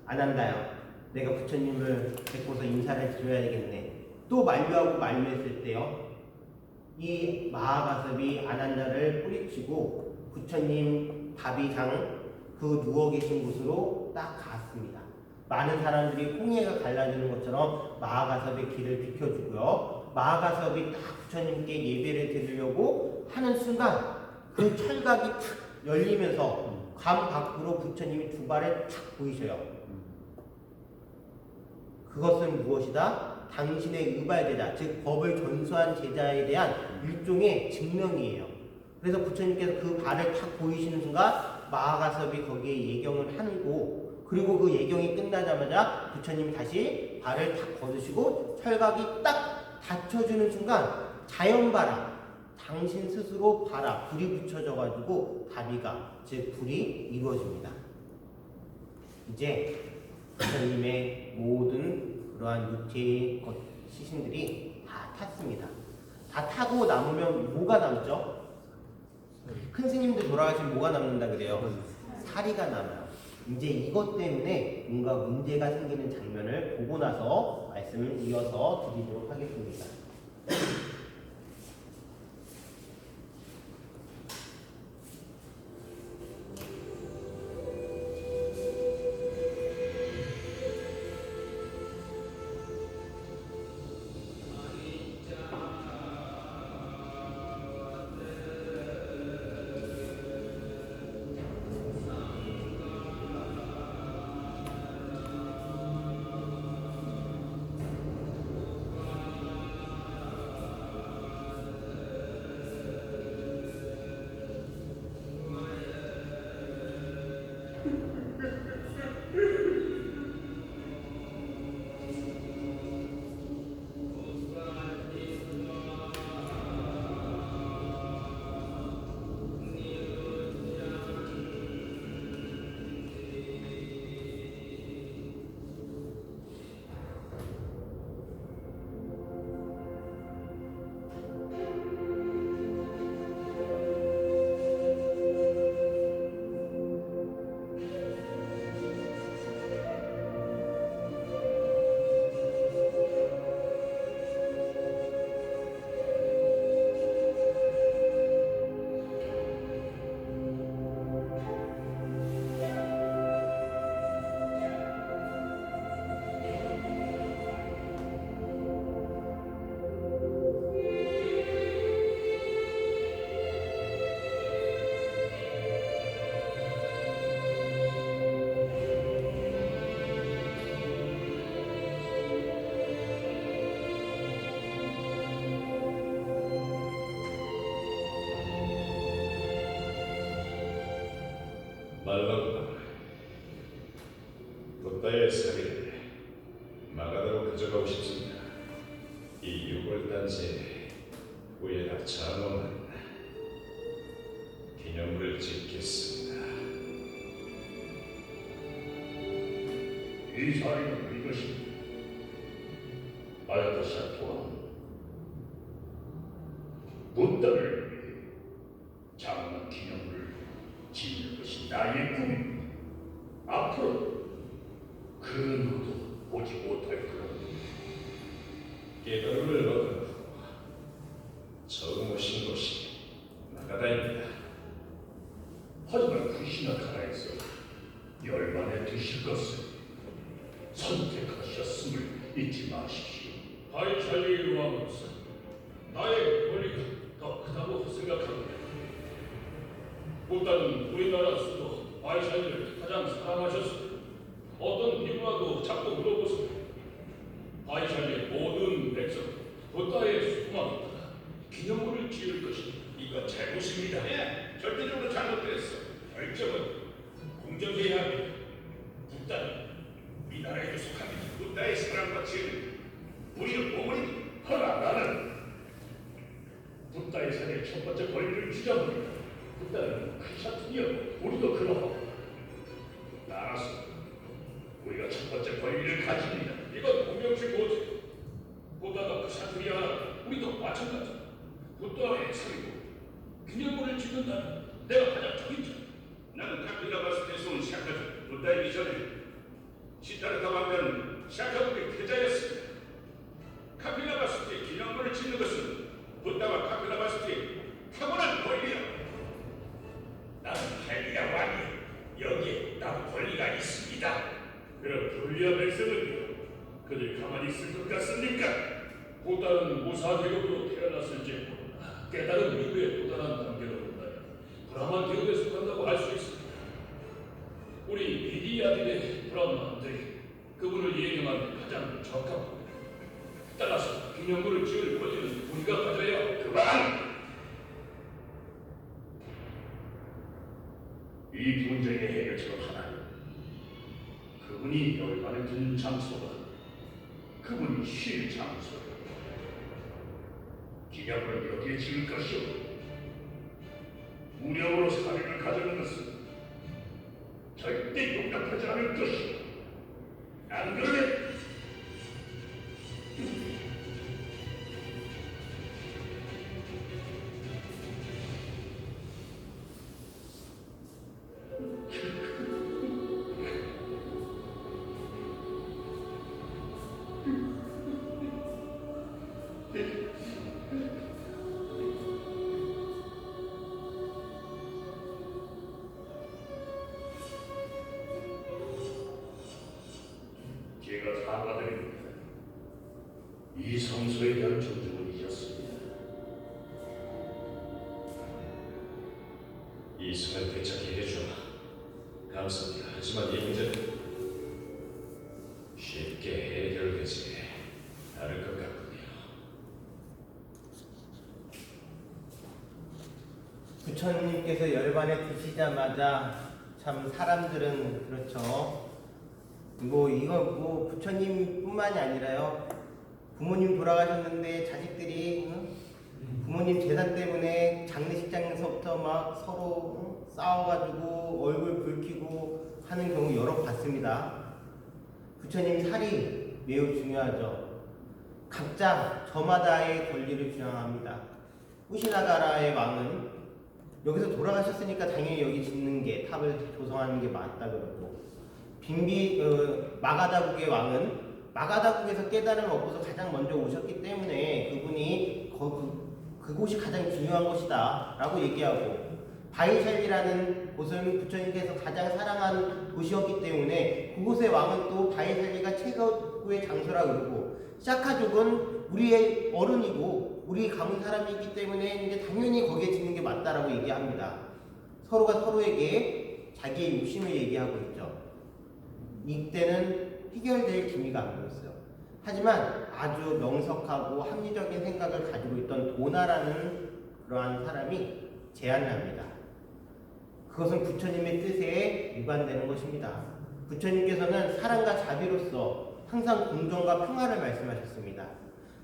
아난다야, 내가 부처님을 뵙고서 인사를 드려야 되겠네. 또 만류하고 만류했을 때요, 이 마하가섭이 아난다를 뿌리치고 부처님 다비장 그 누워 계신 곳으로 딱 갔습니다. 많은 사람들이 홍해가 갈라지는 것처럼 마하가섭의 길을 비켜주고요. 마하가섭이 딱 부처님께 예배를 드리려고 하는 순간 그 철각이 탁 열리면서 관 밖으로 부처님이 두 발을 탁 보이셔요. 그것은 무엇이다? 당신의 의발제자, 즉 법을 전수한 제자에 대한 일종의 증명이에요. 그래서 부처님께서 그 발을 탁 보이시는 순간 마하가섭이 거기에 예경을 하는 거, 그리고 그 예경이 끝나자마자 부처님이 다시 발을 탁 걷으시고 철각이 딱 닫혀주는 순간 자연 봐라, 당신 스스로 봐라, 불이 붙여져가지고 다비가, 즉 불이 이루어집니다. 이제 부처님의 모든 그러한 육체의 시신들이 다 탔습니다. 다 타고 남으면 뭐가 남죠? 큰 스님들 돌아가시면 뭐가 남는다 그래요? 사리가 남아요. 이제 이것 때문에 뭔가 문제가 생기는 장면을 보고 나서 말씀을 이어서 드리도록 하겠습니다. 보다의 살인을 마가다로 가져가고 싶습니다. 이 유골단지에 위에다 장엄한 기념물을 짓겠습니다. 이 살인은 이것입니다. 아야타샤 또한 붓다를 위해 장엄한 기념물을 짓는 것이 나의 꿈입니다. 앞으로 그 누구도 보지 못할 그런 깨달음을 얻은 후 처음 오신 곳이 마가다입니다. 하지만 쿠시나카라에서 열반에 드실 것을 선택하셨음을 잊지 마십시오. 바이찰리의 왕으로서 나의 권리가 더 크다고 생각합니다. 보다는 우리나라 수도 바이찰리를 가장 사랑하셨습니다. 어떤 비문화도 자꾸 물어보세요. 바이찰리의 모든 백성 보다의 수많은 기념물을 지을 것입니다. 이건 잘못입니다. 예, 절대적으로 잘못됐어. 결정은 공정해야 합니다. 부다는 우리나라에도 속합니다. 부다의 사랑과 지혜는 우리를 보물입니다. 허나 나는 부다의 사랑의 첫 번째 권리를 주장합니다. 부다는 크리샤튼이었고 우리도 그러하고 따라서 우리가 첫 번째 권리를 가집니다. 이건 공명시 모두 보다가 크리샤튼이야 우리도 마찬가지. 부다의 사랑이고 기념물을 짓는다는 내가 가장 적임자. 나는 카필라바스테에서 온 샤카주 부다이기 전에 시타르타 왕자는 샤카국의 태자였습니다. 카필라바스테의 기념물을 짓는 것은 부다와 카필라바스테의 탁월한 권리야. 나는 할리아 왕이 여기에 나도 권리가 있습니다. 그럼 불리한 백성은요? 그들 가만히 있을 것 같습니까? 보다는 무사 계급으로 태어났을지 깨달은 이후에 또 다른 단계로 온다면 브라만 계급에 속한다고 할 수 있습니다. 우리 미디아들의 브라만들이 그분을 예경하는 가장 적합합니다. 따라서 기념물을 지을 권리는 우리가 가져야 그만! 이 분쟁의 해결책은 하나님. 그분이 열반에 드는 장소가 그분이 쉴 장소예요. 기념을 여기에 지을 것이오. 무력으로 살인을 가져는 것은 절대 용납하지 않을 것이오. 안 그러면 제가 사과드립니다. 이 성소에 대한 존중을 잊었습니다. 이 순간 되찾게 해줘. 감사합니다. 하지만 이 문제는 쉽게 해결되지 않을 것 같군요. 부처님께서 열반에 드시자마자 참 사람들은 그렇죠. 이거 부처님뿐만이 아니라요. 부모님 돌아가셨는데 자식들이 부모님 재산 때문에 장례식장에서부터 막 서로 싸워가지고 얼굴 붉히고 하는 경우 여러 봤습니다. 부처님 살이 매우 중요하죠. 각자 저마다의 권리를 주장합니다. 후시나가라의 왕은 여기서 돌아가셨으니까 당연히 여기 짓는 게 탑을 조성하는 게 맞다 그러고, 마가다국의 왕은 마가다국에서 깨달음을 얻고서 가장 먼저 오셨기 때문에 그분이 그곳이 가장 중요한 곳이다 라고 얘기하고, 바이샬리라는 곳은 부처님께서 가장 사랑한 도시였기 때문에 그곳의 왕은 또 바이샬리가 최고의 장소라 그러고, 샤카족은 우리의 어른이고 우리 가문 사람이기 때문에 이제 당연히 거기에 짓는 게 맞다라고 얘기합니다. 서로가 서로에게 자기의 욕심을 얘기하고 있죠. 이때는 해결될 기미가 안 보였어요. 하지만 아주 명석하고 합리적인 생각을 가지고 있던 도나라는 그러한 사람이 제안을 합니다. 그것은 부처님의 뜻에 위반되는 것입니다. 부처님께서는 사랑과 자비로서 항상 공정과 평화를 말씀하셨습니다.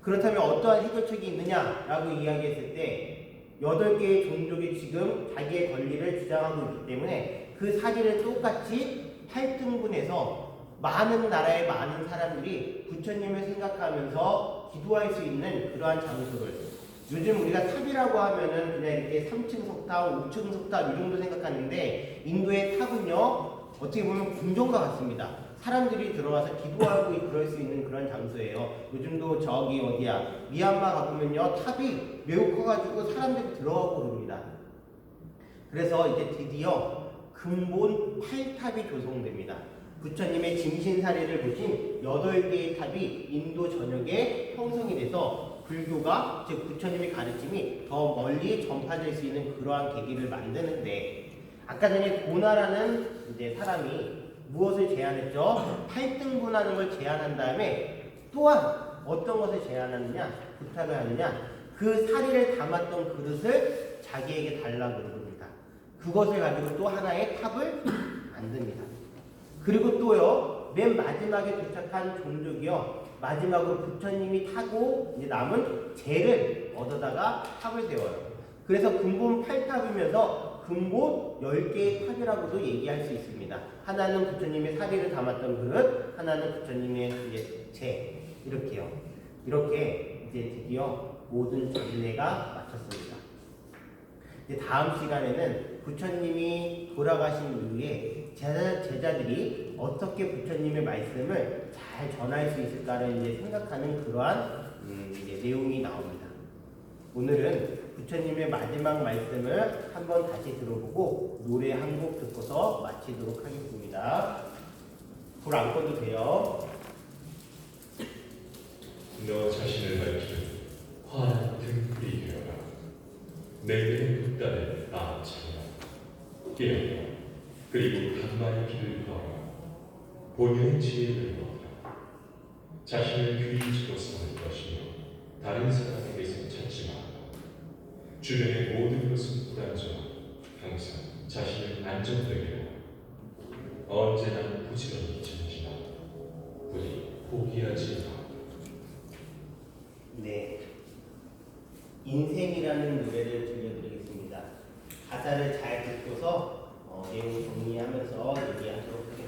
그렇다면 어떠한 해결책이 있느냐라고 이야기했을 때 8개의 종족이 지금 자기의 권리를 주장하고 있기 때문에 그 사리를 똑같이 8등분해서 많은 나라의 많은 사람들이 부처님을 생각하면서 기도할 수 있는 그러한 장소를, 요즘 우리가 탑이라고 하면은 그냥 이렇게 3층 석탑, 5층 석탑 이 정도 생각하는데 인도의 탑은요 어떻게 보면 궁전과 같습니다. 사람들이 들어와서 기도하고 그럴 수 있는 그런 장소예요. 요즘도 저기 어디야 미얀마 가보면요 탑이 매우 커가지고 사람들이 들어가고 그럽니다. 그래서 이제 드디어 근본 8탑이 조성됩니다. 부처님의 짐신사리를 보신 8개의 탑이 인도 전역에 형성이 돼서 불교가, 즉 부처님의 가르침이 더 멀리 전파될 수 있는 그러한 계기를 만드는데, 아까 전에 고나라는 이제 사람이 무엇을 제안했죠? 8등분하는 걸 제안한 다음에 또한 어떤 것을 제안하느냐, 부탁을 하느냐, 그 사리를 담았던 그릇을 자기에게 달라고 그럽니다. 그것을 가지고 또 하나의 탑을 만듭니다. 그리고 또요, 맨 마지막에 도착한 종족이요, 마지막으로 부처님이 타고 이제 남은 재를 얻어다가 탑을 세워요. 그래서 근본 8탑이면서 근본 10개의 탑이라고도 얘기할 수 있습니다. 하나는 부처님의 사리를 담았던 그릇, 하나는 부처님의 이제 재, 이렇게요. 이렇게 이제 드디어 모든 전례가 마쳤습니다. 이제 다음 시간에는 부처님이 돌아가신 이후에 제자들이 어떻게 부처님의 말씀을 잘 전할 수 있을까를 이제 생각하는 그러한 이제 내용이 나옵니다. 오늘은 부처님의 마지막 말씀을 한번 다시 들어보고 노래 한 곡 듣고서 마치도록 하겠습니다. 불 안 꺼도 돼요. 너 자신을 밝히는 환한 등불이 되어라. 내게 극단에 나아차라. 깨어라. 그리고 단마의 길을 걸어라. 본연의 지혜를 얻어라. 자신을 귀인으로 삼을 것이며 다른 사람에게서 찾지 마라. 주변의 모든 것은 불안정하고 항상 자신을 안정되게 하라. 언제나 부지런히 전진하라. 부디 포기하지 마라. 네, 인생이라는 노래를 들려드리겠습니다. 가사를 잘 듣고서 내용 정리하면서 얘기하도록 하겠습니다.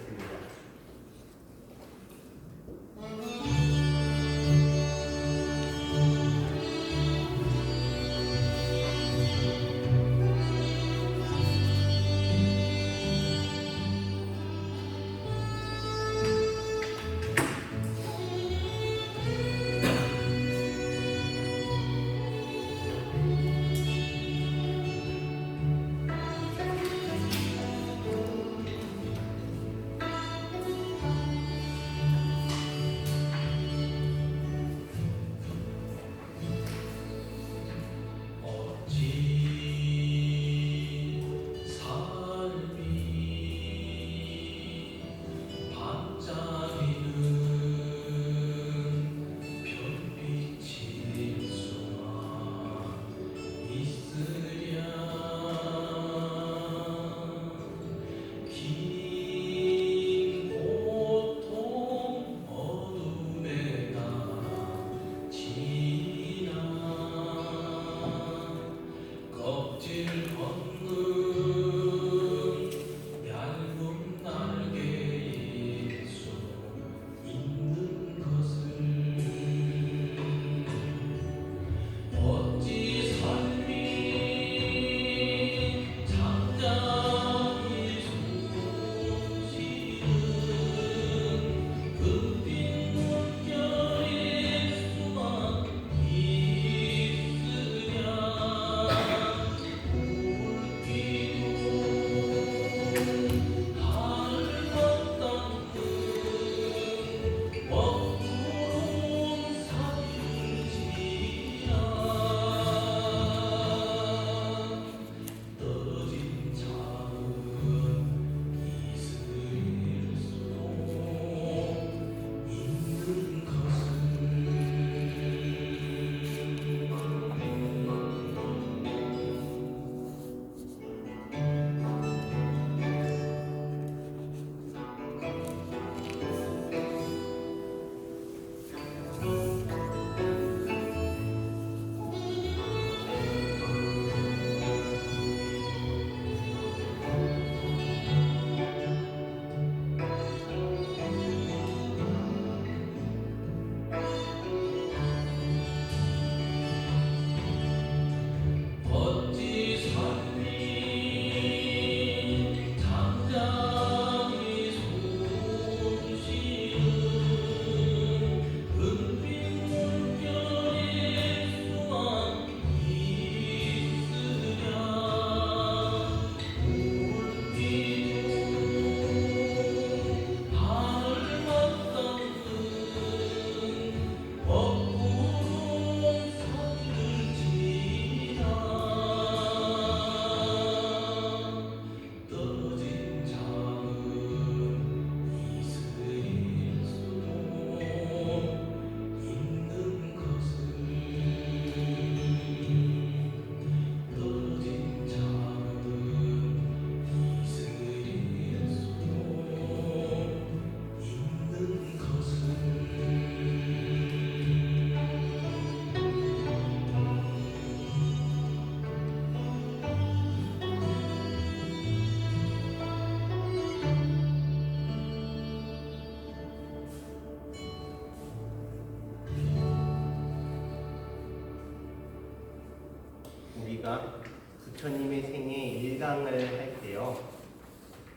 우리가 부처님의 생애 1강을 할 때요.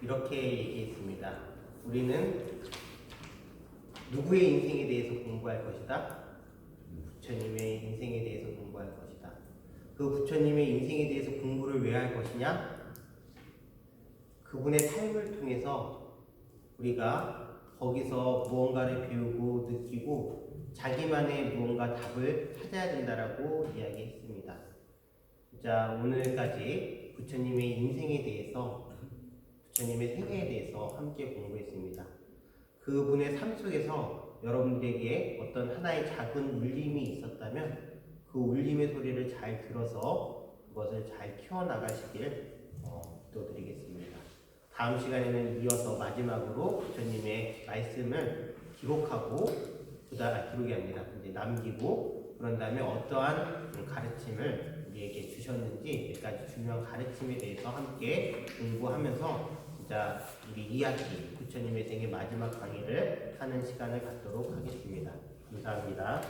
이렇게 얘기했습니다. 우리는 누구의 인생에 대해서 공부할 것이다? 부처님의 인생에 대해서 공부할 것이다. 그 부처님의 인생에 대해서 공부를 왜 할 것이냐? 그분의 삶을 통해서 우리가 거기서 무언가를 배우고 느끼고 자기만의 무언가 답을 찾아야 된다라고 이야기했습니다. 자, 오늘까지 부처님의 인생에 대해서, 부처님의 생애에 대해서 함께 공부했습니다. 그분의 삶 속에서 여러분들에게 어떤 하나의 작은 울림이 있었다면 그 울림의 소리를 잘 들어서 그것을 잘 키워나가시길 기도드리겠습니다. 다음 시간에는 이어서 마지막으로 부처님의 말씀을 기록하고, 기록이 아니라 이제 남기고, 그런 다음에 어떠한 가르침을 우리에게 주셨는지 몇 가지 중요한 가르침에 대해서 함께 공부하면서 진짜 우리 이야기, 부처님의 생애 마지막 강의를 하는 시간을 갖도록 하겠습니다. 감사합니다.